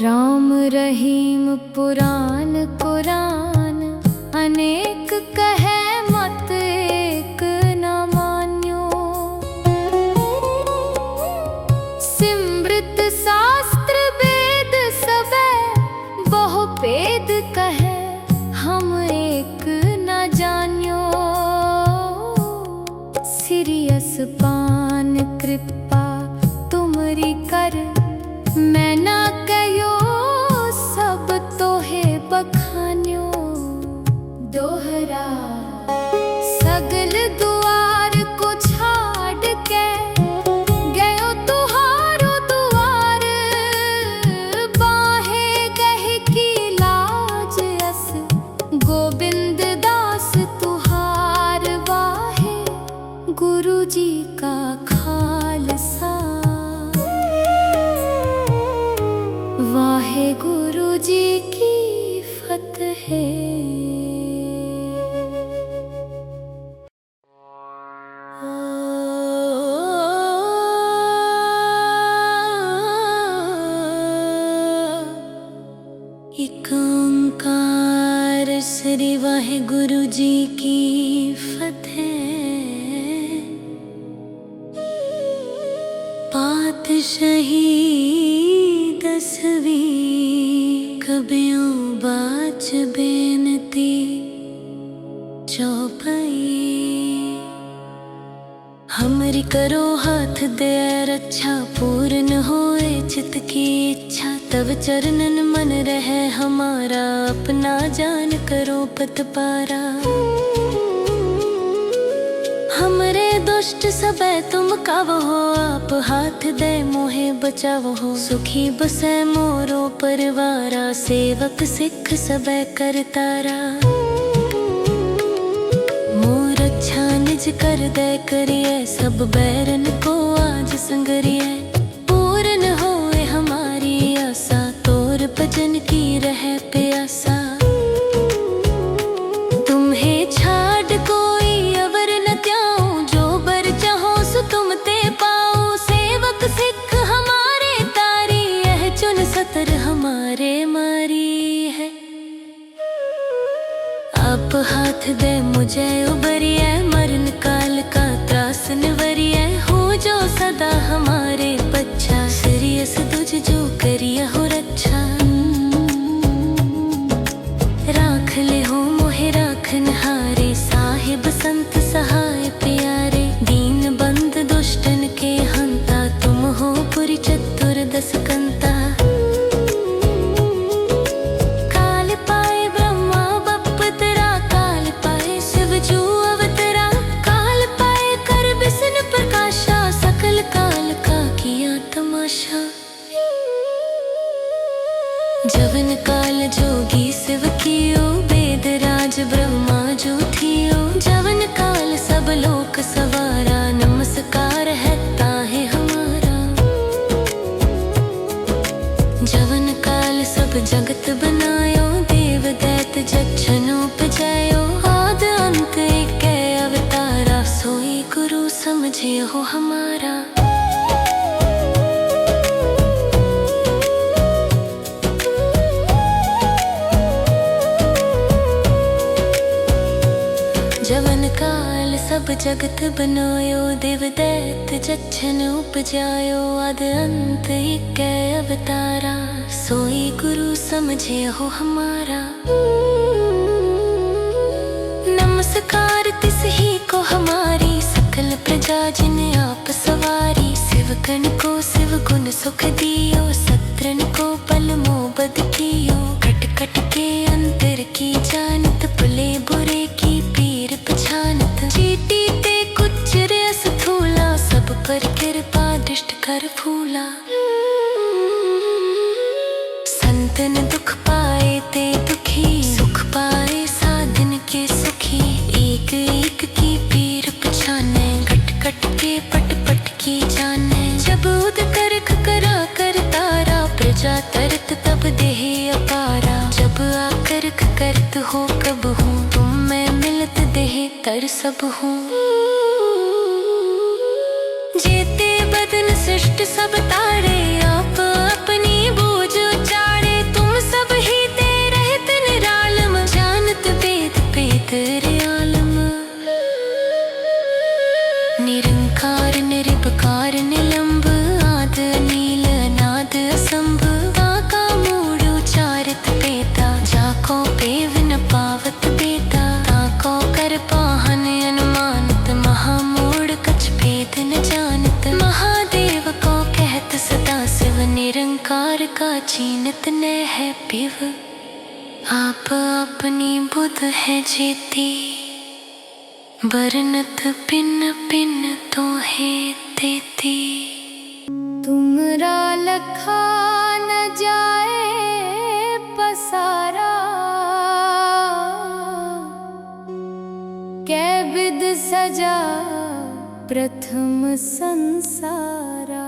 राम रहीम पुराण कुरान, अनेक कहे मत एक न मान्यो। सिमृत शास्त्र वेद सबे, बहु भेद कहे हम एक न जान्यो। सिरियस पान कृपा तुमरी कर, मैं ना कयो सब तोहे बखान्यो। दोहरा सगल दुआर को छाड़ के, गयो तुहारो दुआर। बाहे गहे की लाज अस, गोविंद दास तुहार वाहे। गुरु जी का खालसा, वाहे गुरु जी की फतेह। एक ओंकार श्री वाहे गुरु जी की फतेह। पातशाही दसवीं, कबियों बाच बेनती चौपाई। हमरी करो हाथ दे रक्षा, पूर्ण होए चित की इच्छा। तब चरणन मन रहे हमारा, अपना जान करो पत पारा। हमरे दुष्ट सबे तुम कावो हो, आप हाथ दे मोहे बचावो हो। सुखी बसे मोरो परिवारा, सेवक सिख सबे करतारा। मोर अच्छा निज कर दे करिए, सब बैरन को आज संगरिए। पूर्ण होए हमारी आशा, तोर भजन की रहे प्यासा। तुम्हें छाड़ कोई अवर न त्याऊं, जो बर चाहो सो तुम ते पाओ। सेवक सिख हमारे तारी, यह चुन सतर हमारे मारी है। आप हाथ दे मुझे उबरिए, मरण काल का त्रास निवरिए। हो जो सदा हमारे बच्चा, सिरियस तुझ जो करिए हो रक्षा। राख ले हो मोहे राखन हारे, साहिब संत सहाय प्यारे। दीन बंद दुष्टन के हंता, तुम हो पुरी चतुर्दश कंता। काल पाए ब्रह्मा बप तेरा, काल पाए शिव जू अवतरा। काल पाए कर विष्णु प्रकाशा, समझे हो हमारा। जवन काल सब जगत बनायो, देव दैत्य जच्छन उपजायो, आद अंत एक अवतारा, सोई गुरु समझे हो हमारा। नमस्कार तिस ही को हमारी, सकल प्रजा जिन आप सवारी। शिवगण को शिव गुण सुख दियो, सत्रन को बल मोबद कियो। कट कट के अंतर की जानत, भले बुरे की पीर पछानत। चीटी ते कुचर अस थूला, सब पर कृपा दृष्ट कर फूला। संतन दुख पाए ते दुखी, सुख पाए साधन के सुखी। एक एक की पीर पछाने, कट कट के पट पट की जाने। जब उद करख करा कर तारा, प्रजा तरत तब देह अपारा। जब आकर्ख करत हो कब हूँ, तुम मैं मिलत देह तर सब हूँ। जेते बदन सृष्ट सब तारे, आप अपनी बूझ उचारे। तुम सब ही ते रहत निरालम, जानत वेद पेद आलम। निरंकार निरपकार निलंब, आद अनील अनाद असंभ। आका मूढ़ उचारत पेता, जाको पेव न पावत बेता। ताको कर पाहन अनुमानत, महामूढ़ कछ भेद न जानत। महादेव को कहत सदा शिव, निरंकार का चीनत न है पिव। आप अपनी बुध है जेती, बरनत पिन पिन तो है देती। तुमरा लखा न जाए पसारा, कै विद सजा प्रथम संसारा।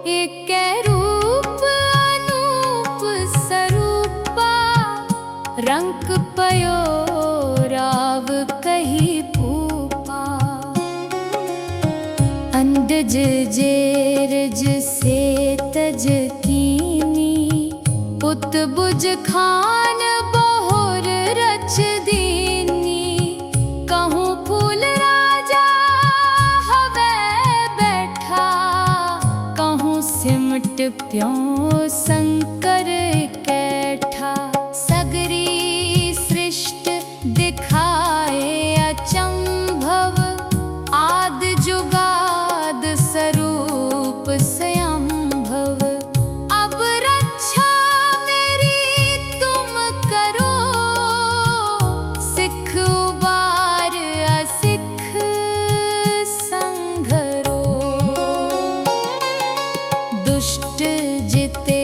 एक रूप अनूप स्वरूपा, रंक पयो राव कही भूपा। अंडज जेरज से तज कीनी, पुत बुज खान बहुर रच दीनी। कहूँ फूल राजा हवे बैठा, कहूँ सिमट प्यों शंकर कैठा। सगरी सृष्ट दिखाए अचंभव, आद जुगाद स्वरूप स्वयंभव। अब रक्षा मेरी तुम करो, सिख उबार असिख संघरो। दुष्ट जिते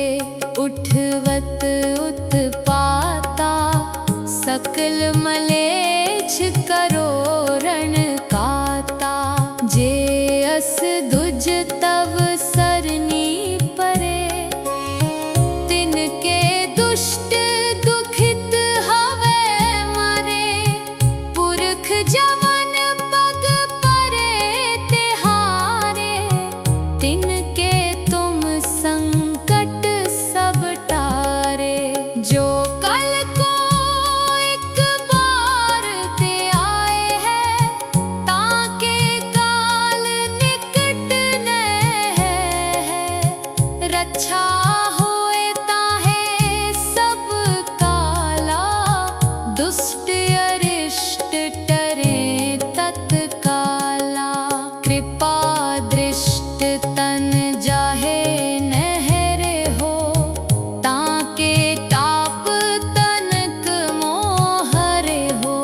उठवत उत्पाता, सकल मलेच्छ करो रण काता। जे अस दुज तव सरनी परे, तिनके दुष्ट दुखित हवे मरे। पुरख जवन पग परे तिहारे, तिनके तुम संकट सब टारे। जो कल को एक बार ते आए हैं, ताके काल निकट न है। रक्षा होए ताहे सब काला, दुष्ट अरिष्ट टरे तत्काला। कृपा दृष्ट तन जाहे नहरे हो, ताके ताप तनक मोहरे हो।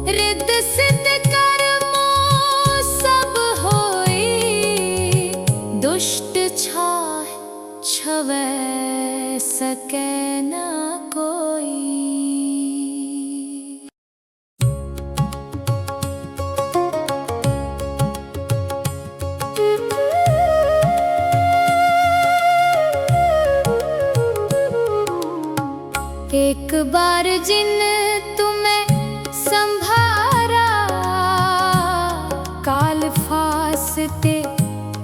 रिद्ध सिद्ध कर्मो सब होई, दुष्ट छाह छवै सकै न कोई। एक बार जिन तुम्हें संभारा, वास्ते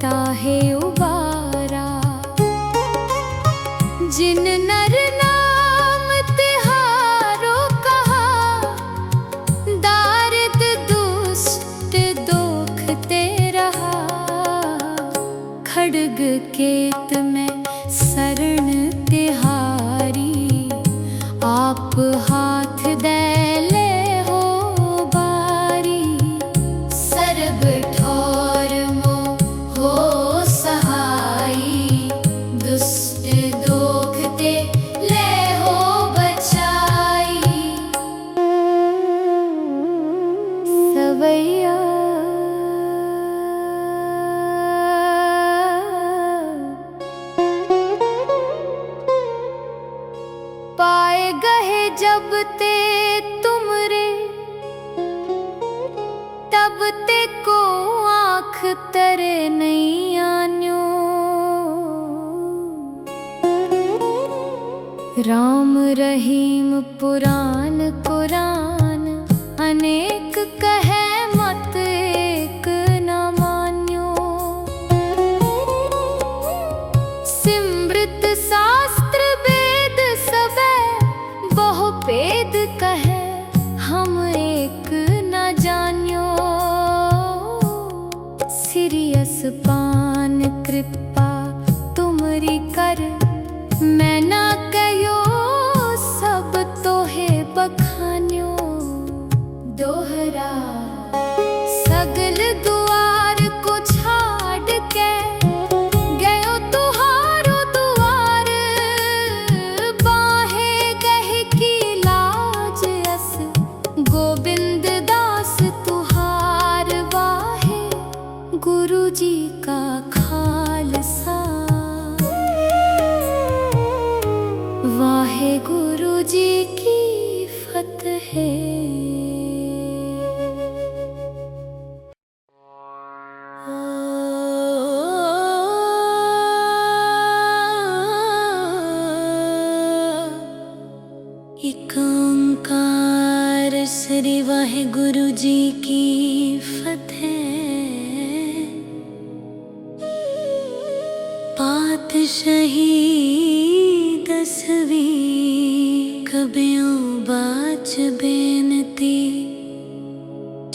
ताहे उबारा। जिन नर नाम तिहारो कहा, दारिद दुष्ट दोखते रहा। खड्ग केत में शरण तिहारी, आप हाथ दे ले हो बारी। सर्ब ठौर मोह हो सहाई, दुष्ट दोखते ले हो बचाई। सवैया पाए गहे जब ते तुमरे, तब ते को आँख तरे नहीं आन्यो। राम रहीम पुराण कुरान, अनेक कहे मत एक न मान्यो। सिमृत शास्त्र वेद सबे, बहु भेद कहे हम एक न जान्यो। सिरियस पान कृपा तुमरी कर, मैं ना कहो सब तोहे बखान्यो। दोहरा सगल दुआर को छाड़ के, गयो तुहारो दुआर। बाहे गही की लाज अस, गोविंद दास तुहार। वाहे गुरु जी का खालसा, वाहे गुरु जी की फतेह। एक ओंकार श्री वाहे गुरु जी की फतेह। पातशाही दसवीं, कबियों बाच बेनती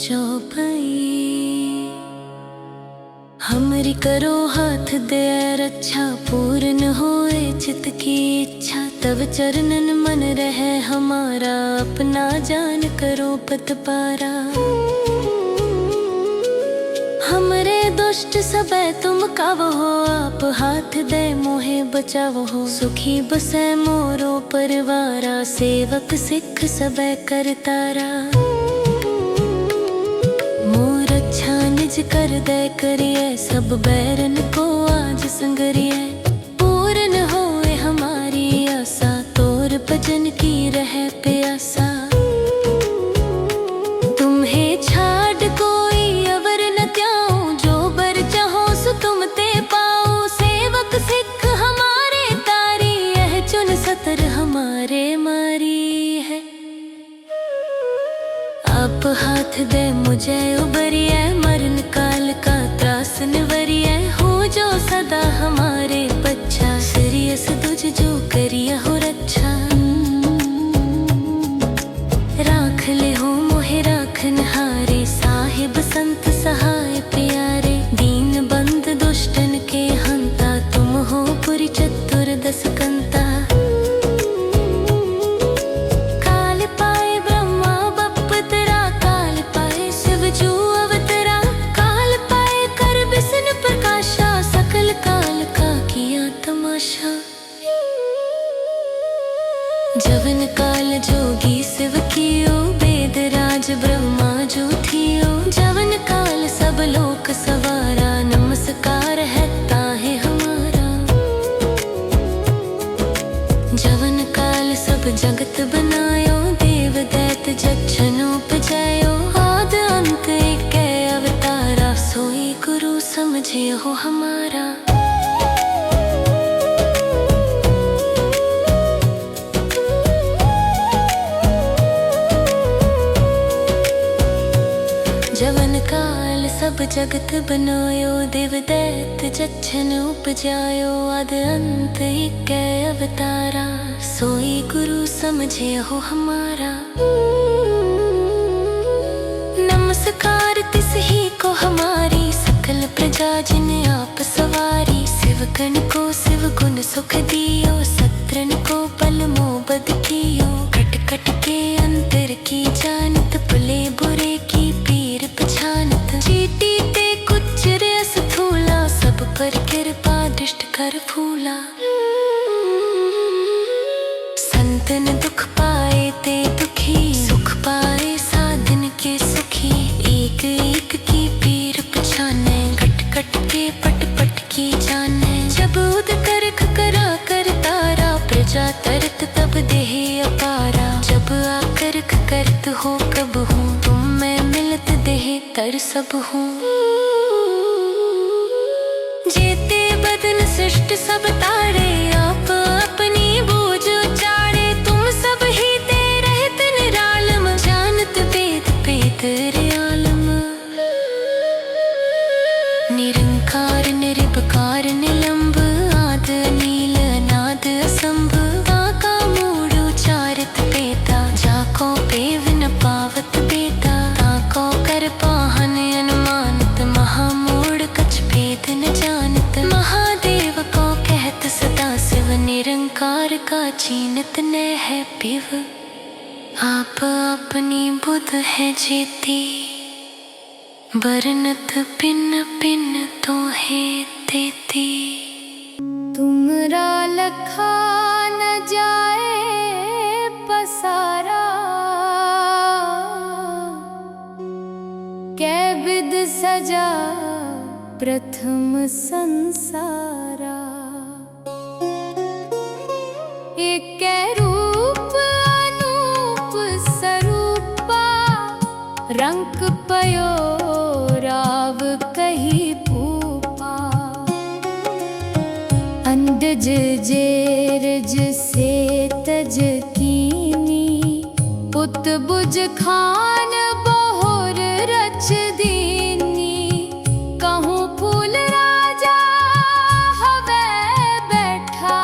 चौपाई। हमरी करो हाथ दे रक्षा, पूर्ण होए चित की इच्छा। तब चरणन मन रहे हमारा, अपना जान करो पत पारा। हमरे दुष्ट सबे तुम कावो, आप हाथ दे मोहे बचावो। सुखी बसे मोरो परिवारा, सेवक सिख सबे करतारा। मोर अच्छा निज कर दे करिए, सब बैरन को आज संगरिए। पूर्ण होए हमारी आशा, तोर भजन की रहे प्यासा। तुम्हें छाड़ कोई अवर न त्याऊं, जो बर चाहो सो तुम ते पाओ। सेवक सिख हमारे तारी, यह चुन सतर हमारे मारी है। आप हाथ दे मुझे उबरिए, मरण काल का त्रास निवरिए। हो जो सदा हमारे बच्चा, सिरियस तुझ जो करिया हो रक्षा। राख ले हो मोहे राखन हारे, साहिब संत सहाय प्यारे। दीन बंद दुष्टन के हंता, तुम हो पुरी चतुर दस कंता। काल पाए ब्रह्मा बपतरा, काल पाए शिव जू अवतरा। काल पाए कर विष्णु प्रकाशा, सकल काल का किया तमाशा। जवन काल जोगी शिव कियो, वेद राज ब्रह्मा जो थियो। जवन काल सब लोक सवारा, नमस्कार है ताहे हमारा। जवन काल सब जगत बनायो, देव दैत जक्षनो उपजायो। आद अंत एक अवतारा, सोई गुरु समझे हो हमारा। जवन का नाल सब जगत बनायो, देव दैत जच्छन उपजायो, आद अंत एक अवतारा, सोई गुरु समझे हो हमारा। नमस्कार तिस ही को हमारी, सकल प्रजा जिन आप सवारी, शिवगण को शिव गुण सुख दियो, सत्रन को पल मोबद कियो, कट कट के अंतर की जानत, भले बुरे की पीर पछानत, चीटी ते कुचर अस थूला, सब पर कृपा दृष्ट कर फूला। संतन दुख पाए ते दुखी, सुख पाए साधन के सुखी, एक एक की पीर पछाने, कट कट के पट पट की जाने, जब उद करख करा कर तारा, प्रजा तरत तब देह अपारा, जब आकर्ख करत हो कब हूँ, तुम मैं मिलत देह तर सब हूँ। जेते बदन सृष्ट सब तारे, आप अपनी बूझ उचारे, तुम सब ही ते रहत निरालम, जानत वेद वेद रे आलम। निरंकार निरपकार निलंब, आद अनील अनाद असंभ, आका मूढ़ उचारत पेता, जाको पेव न पावत बेता, ताको कर पाहन अनुमानत, महामूढ़ कछ भेद न जानत, महादेव को कहत सदा शिव, निरंकार का चीनत न है पिव, आप अपनी बुध है जेती, बरनत पिन पिन तो है देती। तुमरा लखा न जाए पसारा, कै बिद सजा प्रथम संसारा, एक रूप अनूप स्वरूपा, रंग पयो राव कही पूपा, अंडज जेरज से तज कीनी, पुत बुज खान बोहर रच दीनी, कहूँ फूल राजा हवे बैठा,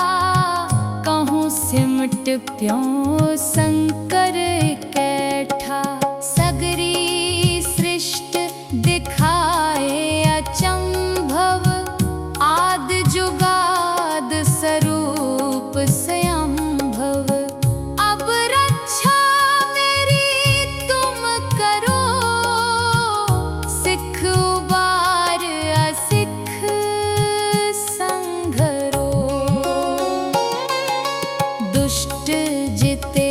कहूँ सिमट प्यों शंकर कैठा, सगरी सृष्ट दिखाए अचंभव, आद जुगाद स्वरूप स्वयंभव, अब रक्षा मेरी तुम करो, सिख उबार असिख संघरो, दुष्ट जिते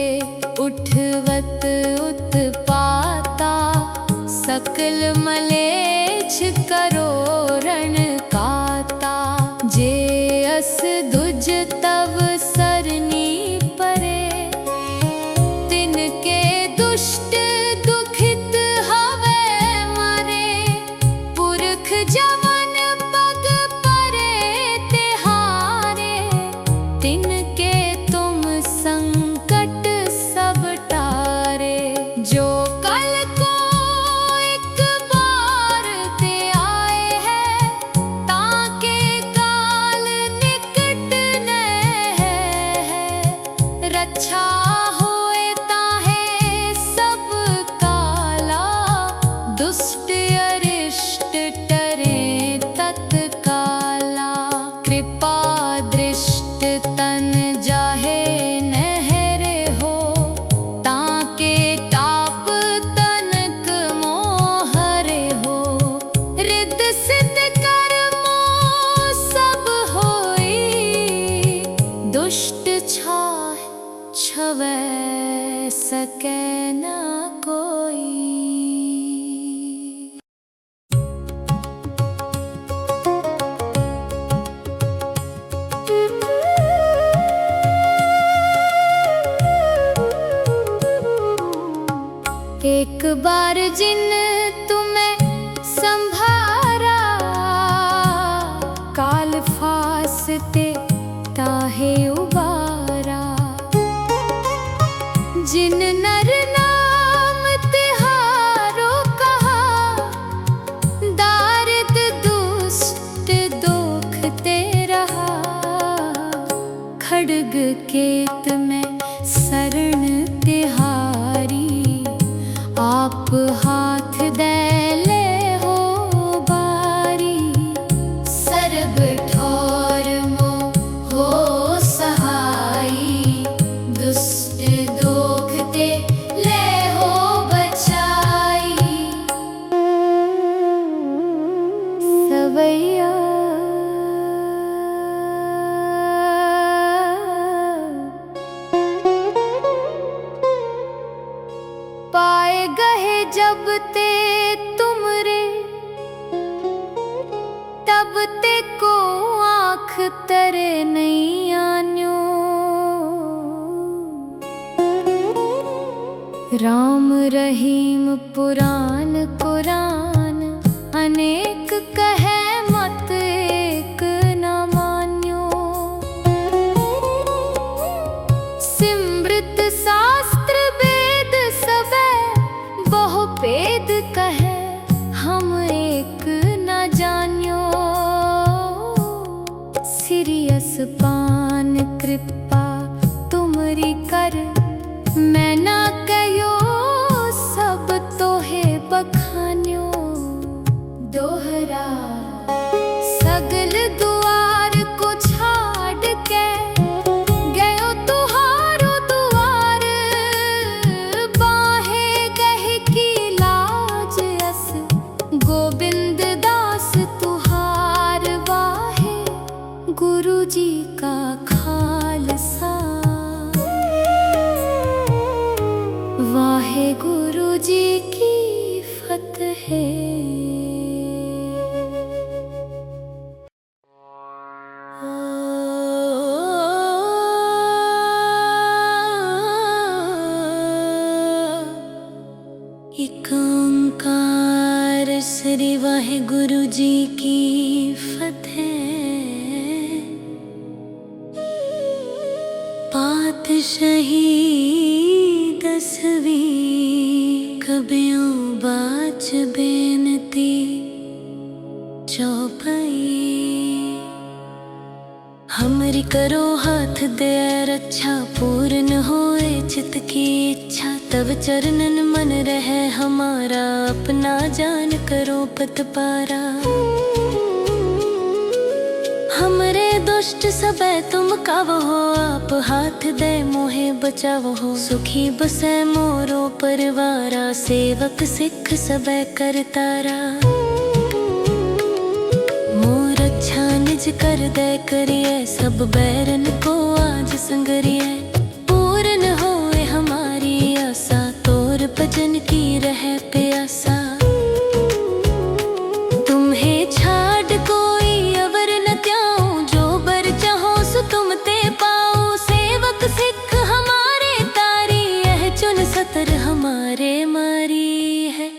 उठवत उत्पाता, सकल मलेच्छ करो रण काता, जे अस दुज तव सरनी परे, तिनके दुष्ट दुखित हवे मरे, पुरख जवन पग परे तिहारे, तिनके तुम संकट सब टारे, जो कल को एक बार ते आए हैं, ताके काल निकट न है, रक्षा होए ताहे सब काला, दुष्ट अरिष्ट टरे तत्काला, कृपा दृष्ट तन जाहे नहरे हो, ताके ताप तनक मोहरे हो, रिद्ध सिद्ध कर्मो सब होई, दुष्ट छाह छवै सकै न कोई। एक बार जिन तुम्हें संभारा, काल फासते ताहे उबारा, जिन नर नाम तिहारो कहा, केत में शरण तिहारी। आप हाथ दे ले हो बारी, सर्ब ठोर मो हो सहाई। दुष्ट दोखते ले हो बचाई। सवैया पाए गहे जब ते तुमरे, तब ते को आँख तरे नहीं आन्यो। राम रहीम पुराण कुरान, अनेक कहे मत एक न मान्यो। सिमृत शास्त्र वेद सबे बहु भेद कहे, हम एक न जान्यो। सिरियस पान कृपा तुमरी कर, मैं ना कहो सब तोहे बखान्यो। दोहरा सगल दुआर को छाड़ के गयो तुहारो दुआर। बाहे गहे की लाज अस, गोविंद दास तुहार। वाहे गुरु जी का खालसा, वाहे गुरु जी की फतेह। एक ओंकार श्री वाहे गुरु जी की फतेह। पातशाही दसवीं, कबियों बाच बेनती चौपाई। हमरी करो हाथ दे रक्षा, पूर्ण होए चित की इच्छा। तब चरणन मन रहे हमारा, अपना जान करो पत पारा। हमरे दुष्ट सबे तुम कावो हो, आप हाथ दे मोहे बचावो हो। सुखी बसे मोरो परिवारा, सेवक सिख सबे करतारा। मोर अच्छा निज कर दे करिए, सब बैरन को आज संगरिए। पूर्ण होए हमारी आशा, तोर भजन की रहे प्यासा। तुम्हें छाड़ कोई अवर न त्याऊं, जो बर चाहो सो तुम ते पाओ। सेवक सिख हमारे तारी, यह चुन सतर हमारे मारी है।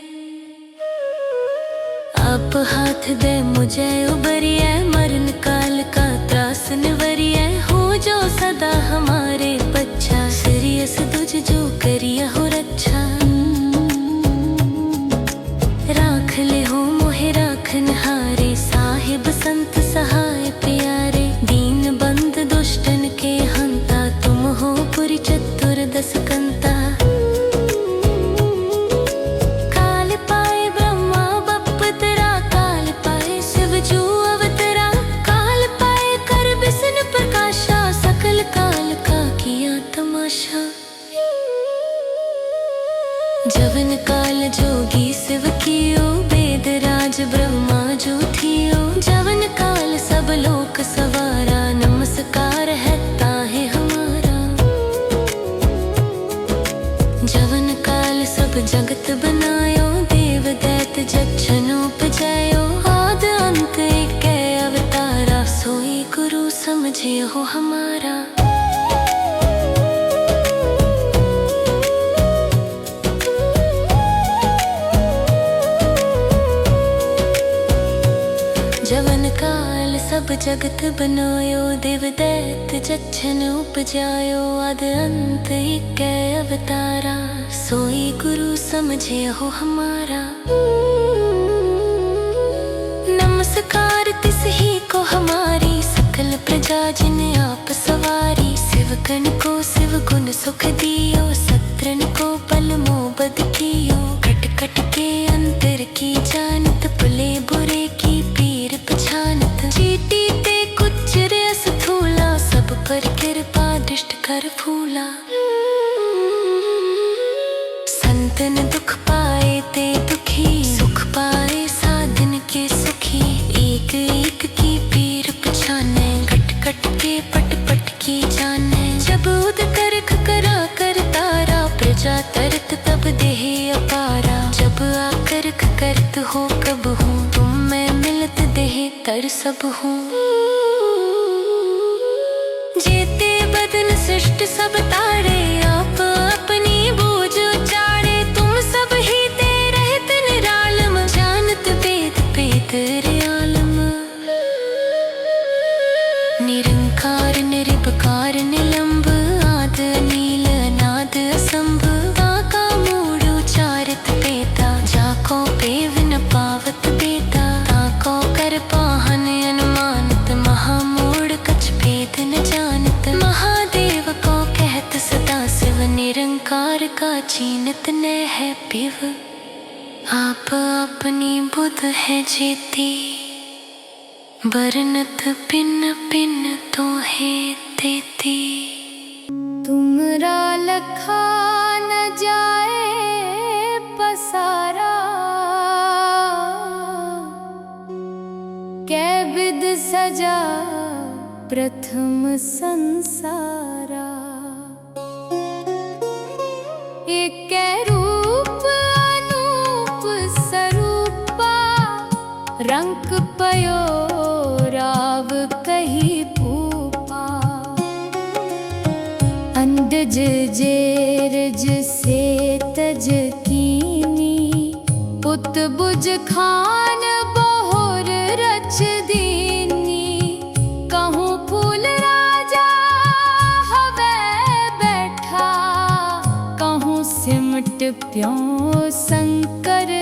आप हाथ दे मुझे उबरिए, मरण काल का त्रास निवरिए। हो जो सदा हमारे बच्चा, सिरियस तुझ जो करिए हो रक्षा। राख ले हो मोहे राखन हारे, साहिब संत सहाय प्यारे। दीन बंद दुष्टन के हंता, तुम हो पुरी चतुर दस कंता। काल पाए ब्रह्मा बपतरा, काल पाए शिव जू अवतरा। काल पाए कर विष्णु प्रकाशा, सकल काल का किया तमाशा। जवन काल जोगी शिव कियो, वेद राज ब्रह्मा जो थियो। जवन काल सब लोक सवारा, नमस्कार है ताहे हमारा। जवन काल सब जगत बनायो, देव दैत जक्षन उपजायो। आद अंत एक अवतारा, सोई गुरु समझे हो हमारा। जवन काल सब जगत बनायो, देव दैत जक्षन उपजायो। आद अंत एक अवतारा, सोई गुरु समझे हो हमारा। नमस्कार तिस ही को हमारी, सकल प्रजा जिन आप सवारी। शिव सेवकन को शिव गुण सुख दियो, सत्रन को बल मोबद कियो। कट कट के अंतर की जानत, भले बुरे की पीर पछानत। चीटी ते कुचर अस थूला, सब पर कृपा दृष्ट कर फूला। संतन दुख पाए ते दुखी, सुख पाए साधन के सुखी। एक एक की पीर पछाने, कट कट के पट पट की जाने। जब उद करख करा कर तारा, प्रजा तरत तब देह अपारा। जब आकर्ख करत हो कब हूँ, तुम मैं मिलत देह तर सब हूँ। जेते बदन सृष्ट सब तारे, आप अपनी बूझ उचारे। तुम सब ही ते रहत निरालम, जानत वेद पेद आलम। निरंकार निरपकार निलंब, आद अनील अनाद असंभ। आका मूढ़ उचारत पेता, जाको पेव न पावत बेता। ताको कर पाहन अनुमानत, महामूढ़ कछ भेद न जानत। महादेव को कहत सदा शिव, निरंकार का चीनत न है पिव। आप अपनी बुध है जेती, बरनत पिन पिन तो है देती। तुमरा लखा न जाए पसारा, कै विद सजा प्रथम संसारा। एक रूप अनूप स्वरूपा, रंक पयो राव कही भूपा। अंडज जेरज से तज कीनी, पुत बुज खान बहुर रच दीनी। कहूँ फूल राजा हवे बैठा, कहूँ सिमट प्यों शंकर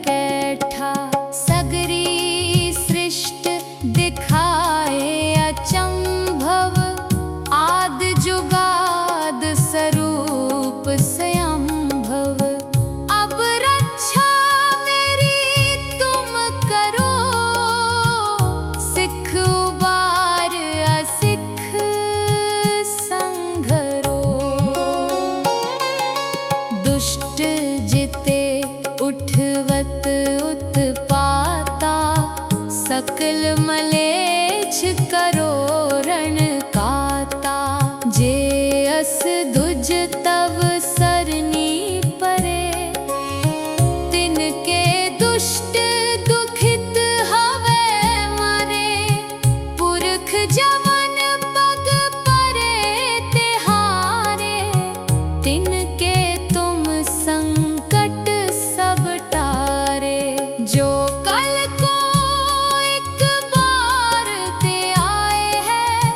कैठा। सगरी सृष्ट दिखाए अचंभव, आद जुगाद स्वरूप स्वयंभव। अब रक्षा मेरी तुम करो, सिख उबार असिख संघरो। दुष्ट जिते उठवत उत्पाता, सकल मलेच्छ करो रण काता। जे अस दुज तव सरनी परे, तिनके दुष्ट दुखित हवे मरे। पुरख जवन पग परे तिहारे, तिनके तुम संकट सब टारे। जो कल को एक बार ते आए हैं,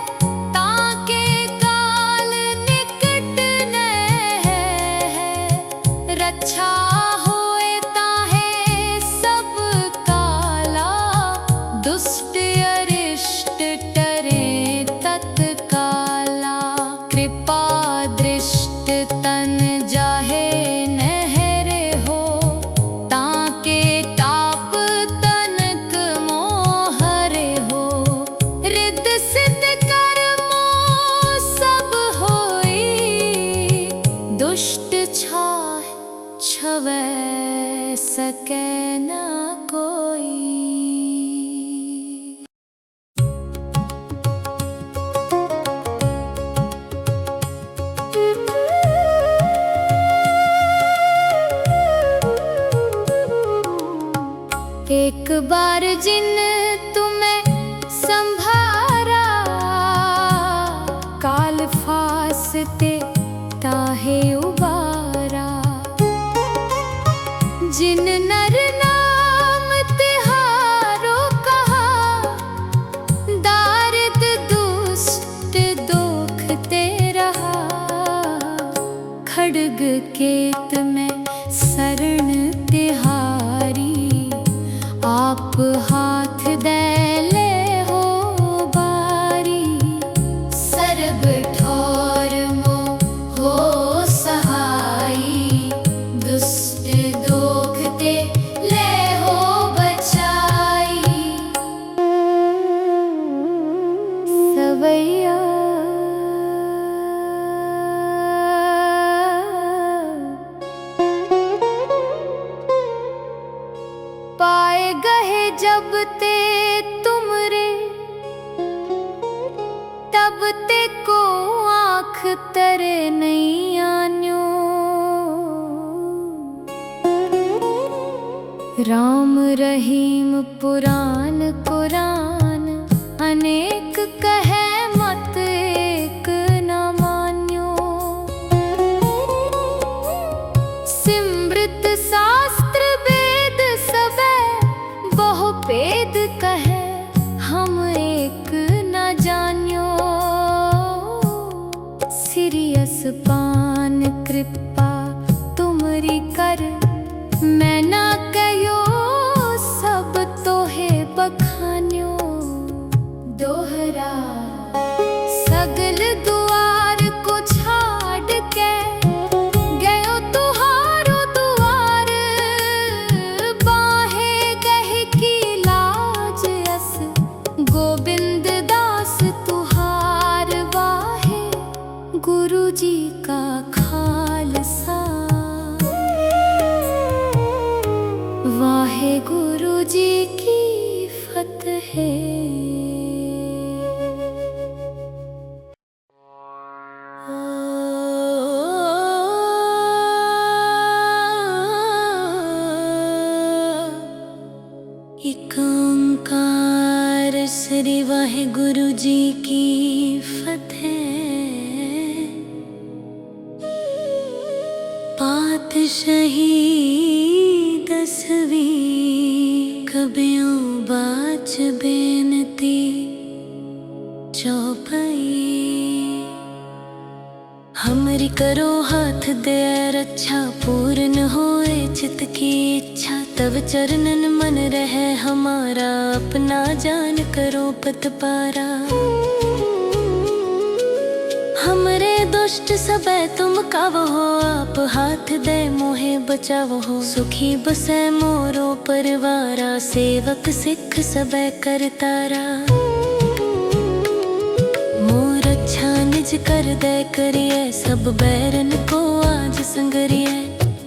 ताके काल निकट न है। रक्षा होए ताहे सब काला, दुष्ट अरिष्ट टरे तत्काला। कृपा दृष्ट तन जाहे नहरे हो, ताके ताप तनक मोहरे हो। रिद्ध सिद्ध कर्मो सब होई, दुष्ट छाह छवै सकै न कोई। एक बार जिन तुम्हें संभारा, काल फासते ताहे उबारा। जिन नर नाम तिहारो कहा, दारिद दुष्ट दोखते रहा। खड्ग केत में शरण तिहारी, आप हाथ दे ले हो बारी। सर्ब ठोर तेरे नहीं आन्यो। राम रहीम पुराण कुरान अनेक कहे मत एक न मान्यो। सिमृत शास्त्र वेद सबे बहु भेद कहे हम एक न जान्यो। सिरियस पान कृपा तुमरी कर मैं ना कहो सब तोहे बखान्यो। दोहरा सगल दुआर को छाड़ के गयो तुहारो दुआर। बाहे गह की लाज अस गोविंद दास तुहार। वाहे गुरु जी का खालसा वाहे गुरु जी की फतेह। एक ओंकार श्री वाहे गुरु जी की फतेह। पातशाही दसवीं कबियों बाच बेनती चौपाई। हमरी करो हाथ दे रक्षा पूर्ण होए चित की इच्छा। तब चरणन मन रहे हमारा अपना जान करो पत पारा। हमरे दुष्ट सबे तुम कावो हो आप हाथ दे मोहे बचावो हो। सुखी बसे मोरो परिवारा सेवक सिख सबे करतारा। मोर अच्छा निज कर दे करिए सब बैरन को आज संगरिए।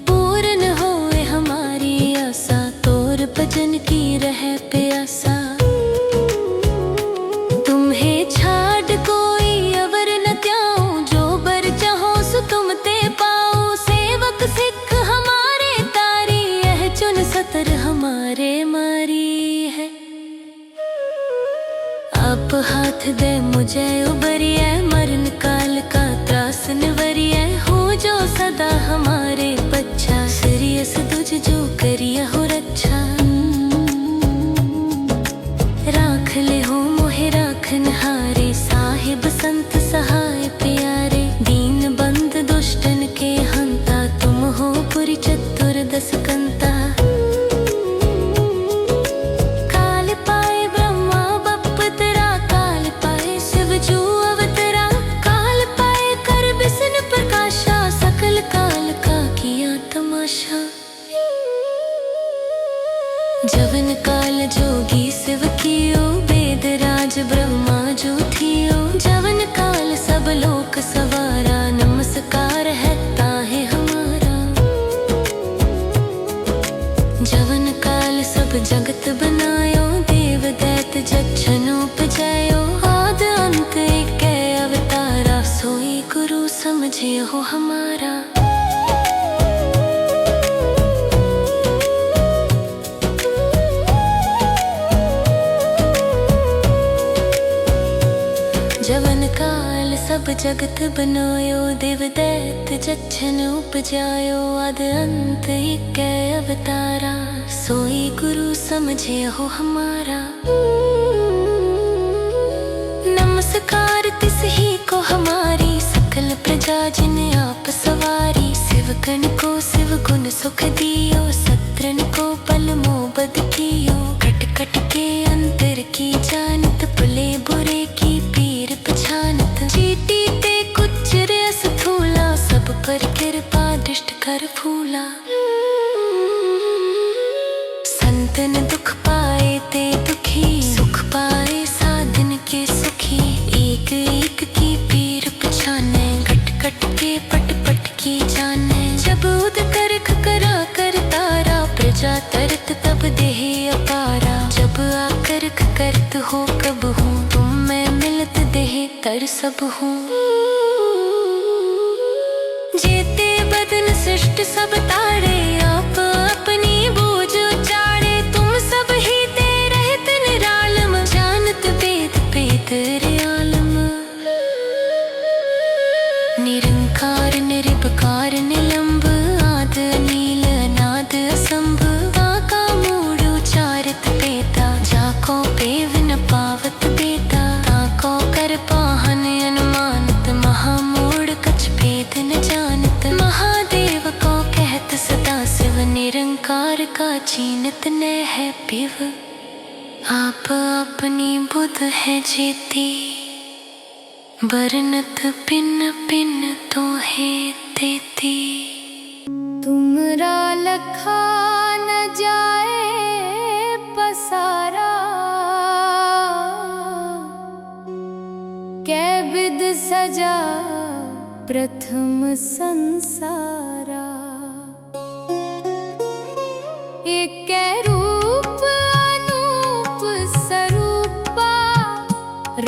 पूर्ण होए हमारी आशा तोर भजन की रहे प्यासा। तुम्हें छाड़ कोई अवर न त्याऊं जो बर चाहो सो तुम ते पाओ। सेवक सिख हमारे तारी यह चुन सतर हमारे मारी है। आप हाथ दे मुझे उबरिए मरण काल का त्रास निवरिए। हो जो सदा हमारे बच्चा सिरियस तुझ जो करिया हो रक्षा। राख ले हो मोहे राखन हारे साहिब संत सहाय प्यारे। दीन बंद दुष्टन के हंता तुम हो पुरी चतुर्दश कंता। काल पाए ब्रह्मा बपतरा काल पाए शिव जू अवतरा। काल पाए कर विष्णु प्रकाशा सकल काल का किया तमाशा। जवन काल जोगी शिव कियो वेद राज ब्रह्मा जो थियो। जवन काल सब लोक सवारा नमस्कार है ताहे हमारा। जवन काल सब जगत बनायो देव दैत जच्छनो उपजायो। आद अंत एक अवतारा सोई गुरु समझे हो हमारा। जवन काल सब जगत बनायो देव दैत जच्छन उपजायो। आद अंत एक अवतारा सोई गुरु समझे हो हमारा। नमस्कार तिस ही को हमारी सकल प्रजा जिन आप सवारी। शिव कण को शिव गुण सुख दियो सत्रन को पल मोबद कियो। खट खट के अंतर की जानत भले बुरे की पीर पछानत। चीटी ते कुछ रस थूला सब पर कृपा दृष्ट कर फूला। संतन दुख पाए ते दुखी सुख पाए साधन के सुखी। एक एक की पीर पछाने घट घट के पट पट की जाने। जब उद कर करा कर तारा प्रजा तरत तब देह अपारा। जब आकर करत हो कब हूँ तुम मैं मिलत देह तर सब हूँ। जेते बदन सृष्ट सब तारे, आप अपनी बूझ उचारे। तुम सब ही ते रहत निरालम, जानत वेद तेरे आलम। निरंकार निरपकार निलंब, आद अनील अनाद असंभ। आका मूढ़ उचारत पेता, जाको पेव न पावत बेता। ताको कर पाहन अनुमानत, महामूढ़ कछ भेद न जानत। महादेव को कहत सदा शिव, निरंकार का चीनत न है पिव। आप अपनी बुध है जेती, बरनत पिन पिन तो है तेती। तुमरा लखा न जाए पसारा, कै विद सजा प्रथम संसारा। एक रूप अनूप स्वरूपा,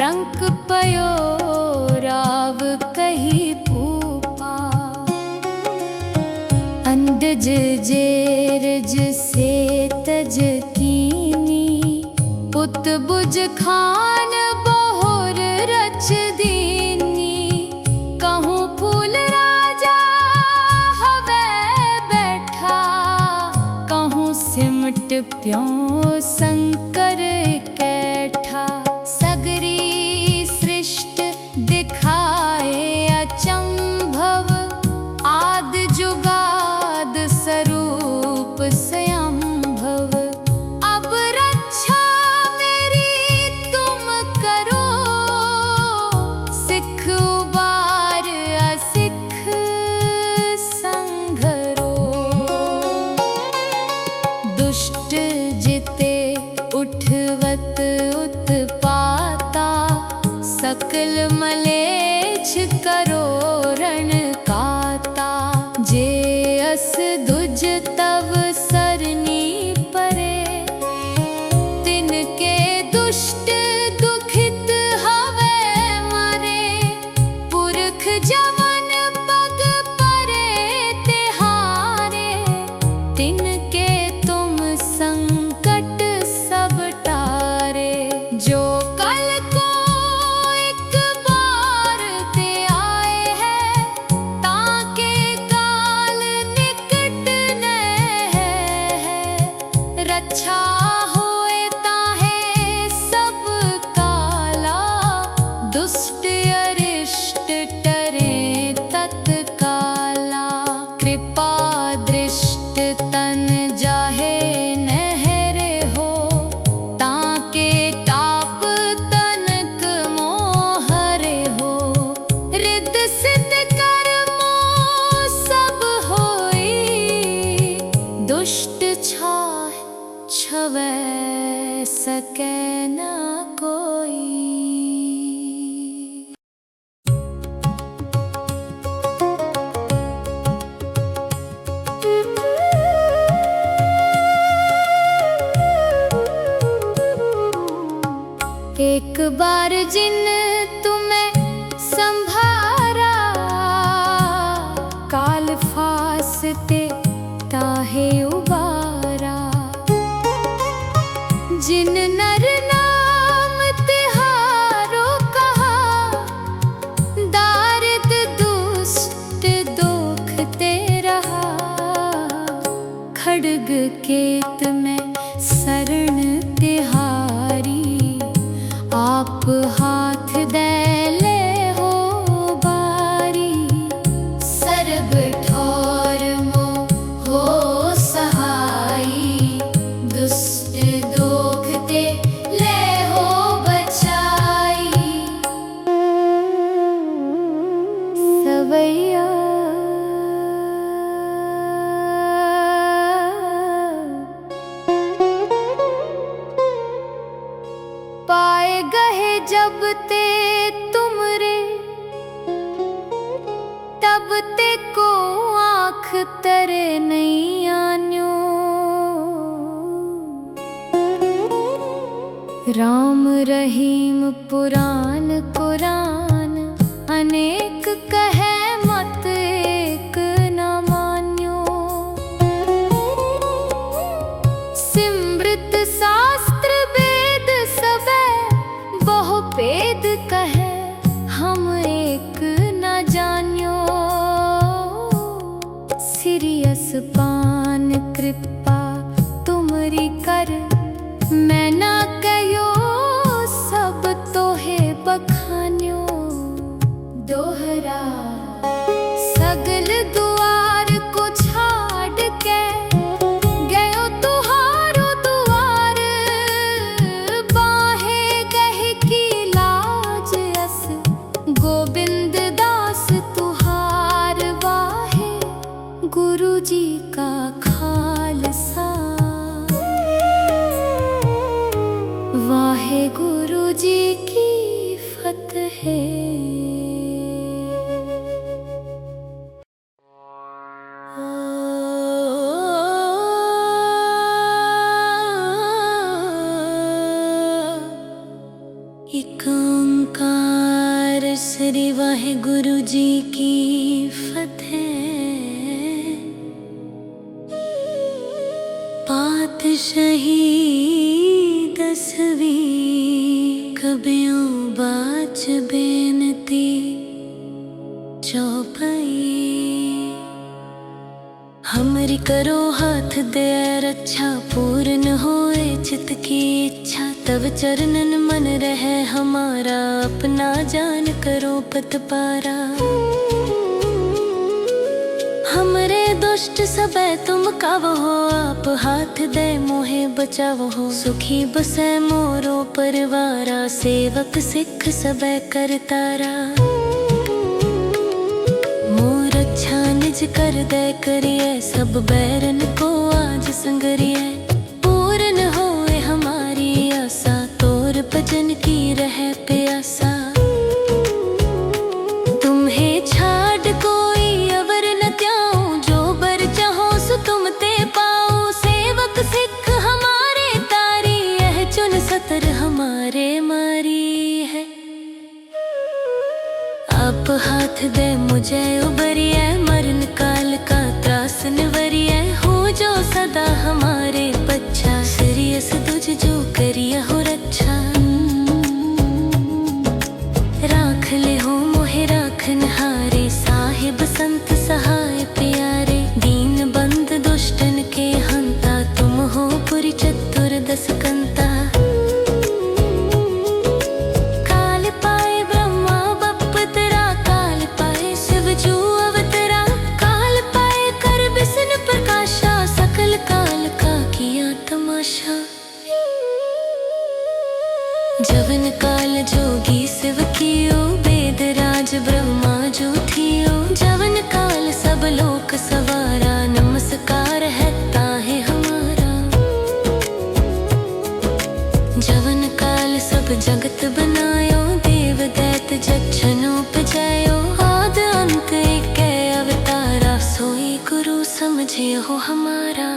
रंक पयो राव कही पूपा। अंडज जेरज से तज कीनी, पुत बुज खान बहुर रच दीनी। कहूँ फूल राजा हवे बैठा, कहूँ सिमट प्यों शंकर कैठा। सगरी सृष्ट दिखाए अचंभव, आद जुगाद स्वरूप स्वयंभव। अब रक्षा मेरी तुम करो, सिख उबार असिख संघरो। दुष्ट जिते उठवत उत्पाता, सकल मलेच्छ करो रण काता। जे अस दुज तव सरनी परे, तिनके दुष्ट दुखित हवे मरे। पुरख जवन पग परे तिहारे, तिनके तुम संकट सब टारे। जो कल को एक बार ते आए हैं, ताके काल निकट न है। रक्षा होए ताहे सब काला, दुष्ट अरिष्ट टरे तत्काला। कृपा दृष्ट तन जाहे नहरे हो, ताके ताप तनक मोहरे हो। रिद्ध सिद्ध कर्मो सब होई, दुष्ट छाह छवै सकै न कोई। एक बार जिन तुम्हें संभारा, काल फासते ताहे उबारा। जिन नर नाम तिहारो कहा, दारिद दुष्ट दोखते रहा। खड्ग केत में शरण तिहारी, आप हाथ दे ले हो बारी। सर्ब ठौर मो हो सहाई, दुष्ट दोखते ले हो बचाई। सवैया पाए गहे जब ते तुमरे, तब ते को आँख तरे नहीं आन्यो। राम रहीम पुराण कुरान, अनेक कहे मत एक वाहे गुरु जी की फतेह। एक ओंकार श्री वाहे गुरु जी की फतेह। पातशाही दसवीं कबियों बाच बेनती चौपाई। हमरी करो हाथ दे रक्षा, पूर्ण होए चित की इच्छा। तब चरणन मन रहे हमारा, अपना जान करो पत पारा। हमरे दुष्ट सबे तुम कावहो, आप हाथ दे मोहे बचावहो। सुखी बसे मोरो परिवारा, सेवक सिख सबे करतारा। मोर अच्छा निज कर दे करिए, सब बैरन को आज संगरिए। पूर्ण होए हमारी आशा, तोर भजन की रहे प्यासा। तुम्हें छाड़ कोई अवर न त्याऊं, जो बर चाहो सो तुम ते पाओ। सेवक सिख हमारे तारी, यह चुन सतर हमारे मारी है। आप हाथ दे मुझे उबरिए, मरण काल का त्रास निवरिए। हो जो सदा हमारे बच्चा, सिरियस तुझ जो करिए हो रक्षा। राख ले हो मोहे राखन हारे, साहिब संत सहाय प्यारे। दीन बंद दुष्टन के हंता, तुम हो पुरी चतुर दस कंता। काल पाए ब्रह्मा बपतरा, काल पाए शिव जू अवतरा। काल पाए कर विष्णु प्रकाशा, सकल काल का किया तमाशा। जवन काल जोगी शिव कियो, वेद राज ब्रह्मा जो थियो। जवन काल सब लोक सवारा, नमस्कार है ताहे हमारा। जवन काल सब जगत बनायो, देव दैत जक्षन उपजायो। आद अंत एक अवतारा, सोई गुरु समझे हो हमारा।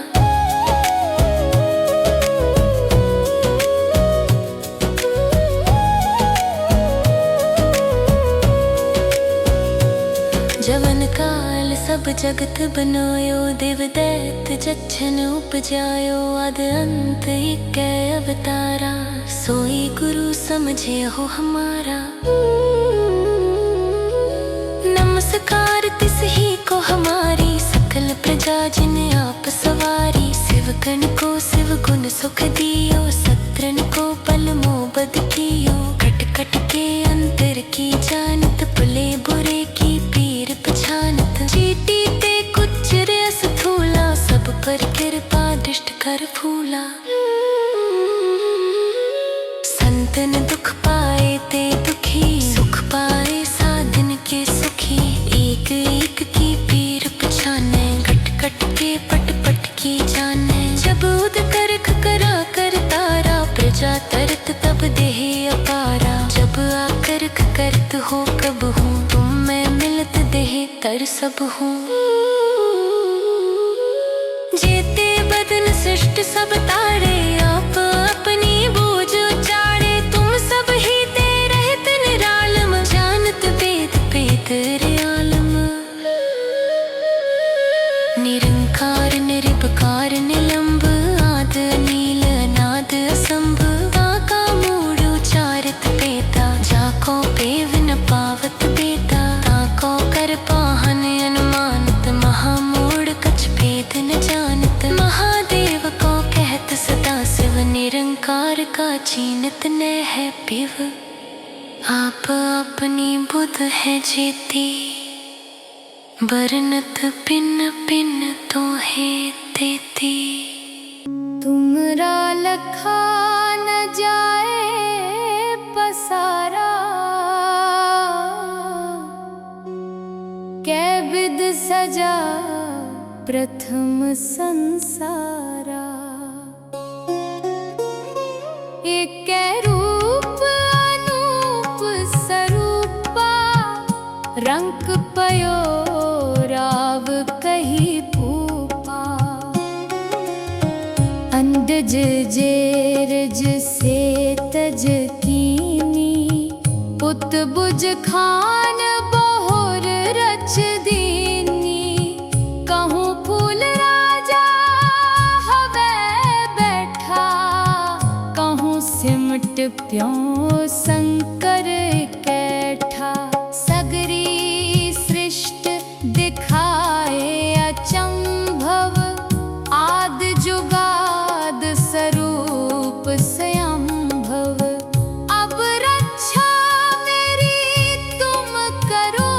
जवन काल सब जगत बनायो, देव दैत जक्षन उपजायो। आद अंत एक अवतारा, सोई गुरु समझे हो हमारा। नमस्कार तिस ही को हमारी, सकल प्रजा जिन आप सवारी। शिवगण को शिव गुण सुख दियो, सत्रन को पल मोबद कियो। कट कट के अंतर की जानत, भले बुरे की पीर पछानत। चीटी ते कुछ रस थूला, सब पर कृपा दृष्ट कर फूला। संतन दुख पाए ते दुखी, सुख पाए साधन के सुखी। एक एक की पीर पछाने, कट कट के पट पट की जाने। जब उद करख करा कर तारा, प्रजा तरत तब देह अपारा। जब आकर करत हो कब हूँ, तुम मैं मिलत देह तर सब हूँ। जेते बदन सृष्ट सब तारे, आप अपनी बूझ उचारे। तुम सब ही ते रहत निरालम, जानत वेद वेद रे आलम। निरंकार निरपकार निलंब, आद अनील अनाद असंभ। आका मूढ़ उचारत पेता, जाको पेव न पावत बेता। ताको कर पाहन अनुमानत, महामूढ़ कछ भेद न जानत। महादेव को कहत सदा शिव, निरंकार का चीनत न है पिव। आप अपनी बुध है जेती, बरनत पिन पिन तो है देती। तुमरा लखा न जाए पसारा, कै विद सजा प्रथम संसारा। एक कलंक पयो राव कही पूपा। अंडज जेरज से तज कीनी पुत बुज खान बहुर रच दीनी। कहूँ फूल राजा हवे बैठा, कहूँ सिमट प्यों शंकर कैठा। सगरी सृष्ट दिखाए अचंभव, आद जुगाद स्वरूप स्वयंभव। अब रक्षा मेरी तुम करो,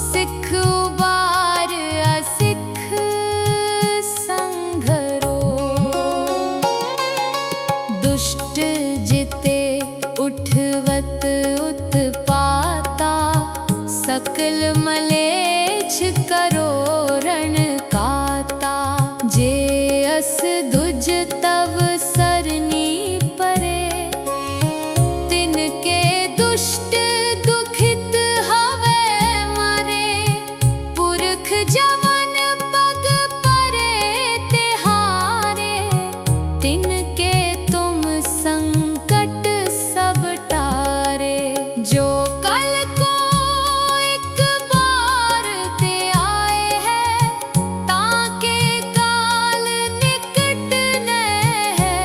सिख उबार असिख संघरो। दुष्ट जिते उठवत उत्पाता, सकल मलेच्छ करो रण काता। जे अस दुज तव सरनी परे, तिनके दुष्ट दुखित हवे मरे। पुरख जवन पग परे तिहारे, तिनके तुम संकट सब टारे। जो कल को एक बार ते आए हैं, ताके काल निकट न है।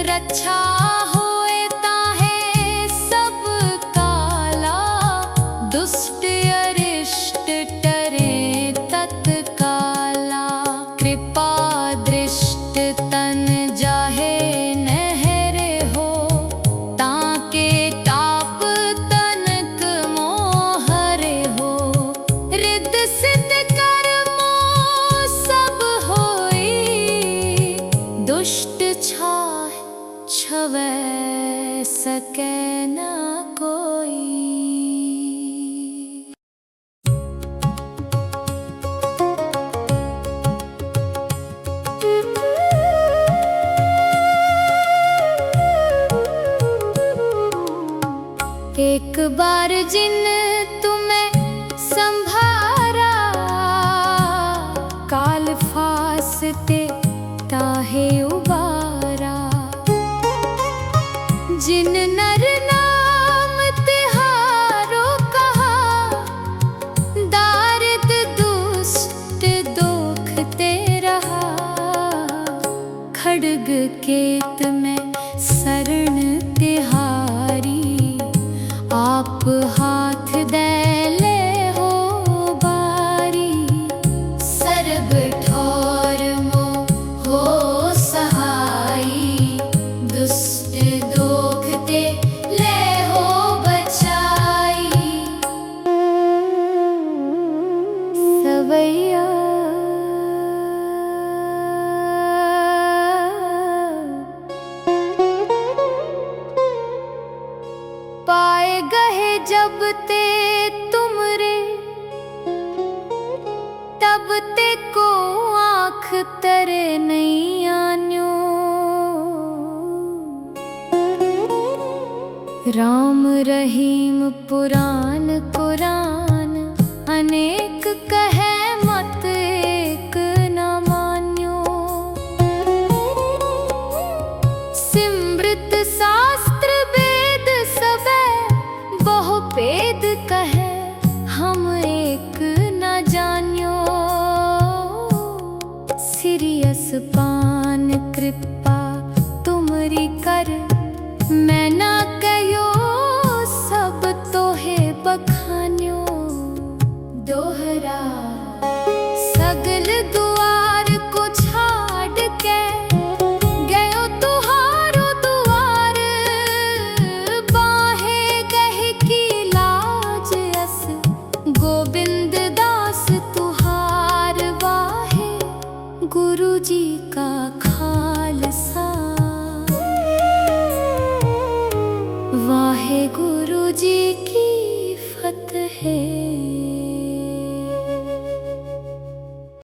रक्षा होए ताहे सब काला, दुष्ट अरिष्ट टरे तत्काला। कृपा दृष्ट तन जाहे नहरे हो, ताके ताप तनक मोहरे हो। रिद्ध सिद्ध कर्मो सब होई, दुष्ट छाह छवै सकै न कोई। एक बार जिन तुम्हें संभारा, काल फासते ताहे उबारा। जिन नर नाम तिहारो कहा, दारिद दुष्ट दोखते रहा। खड्ग केत में शरण तिहारी, आप हाथ दे ले हो बारी। सर्ब ठोर मो हो सहाई, दुष्ट दोखते ले हो बचाई। सवैया पाए गहे जब ते तुमरे, तब ते को आँख तरे नहीं आन्यो। राम रहीम पुराण कुरान, अनेक कहे मत एक न मान्यो। सिमृत शास्त्र वेद सबे बहु भेद कहे, हम एक न जान्यो। सिरियस पान कृपा तुमरी कर, मैं ना कयो सब तोहे बखान्यो। दोहरा सगल दुआर को छाड़ के, गयो तुहारो दुआर। बाहे गहे की लाज अस, गोविंद दास तुहार वाहे। गुरु जी का खालसा, वाहे गुरु जी की फतेह।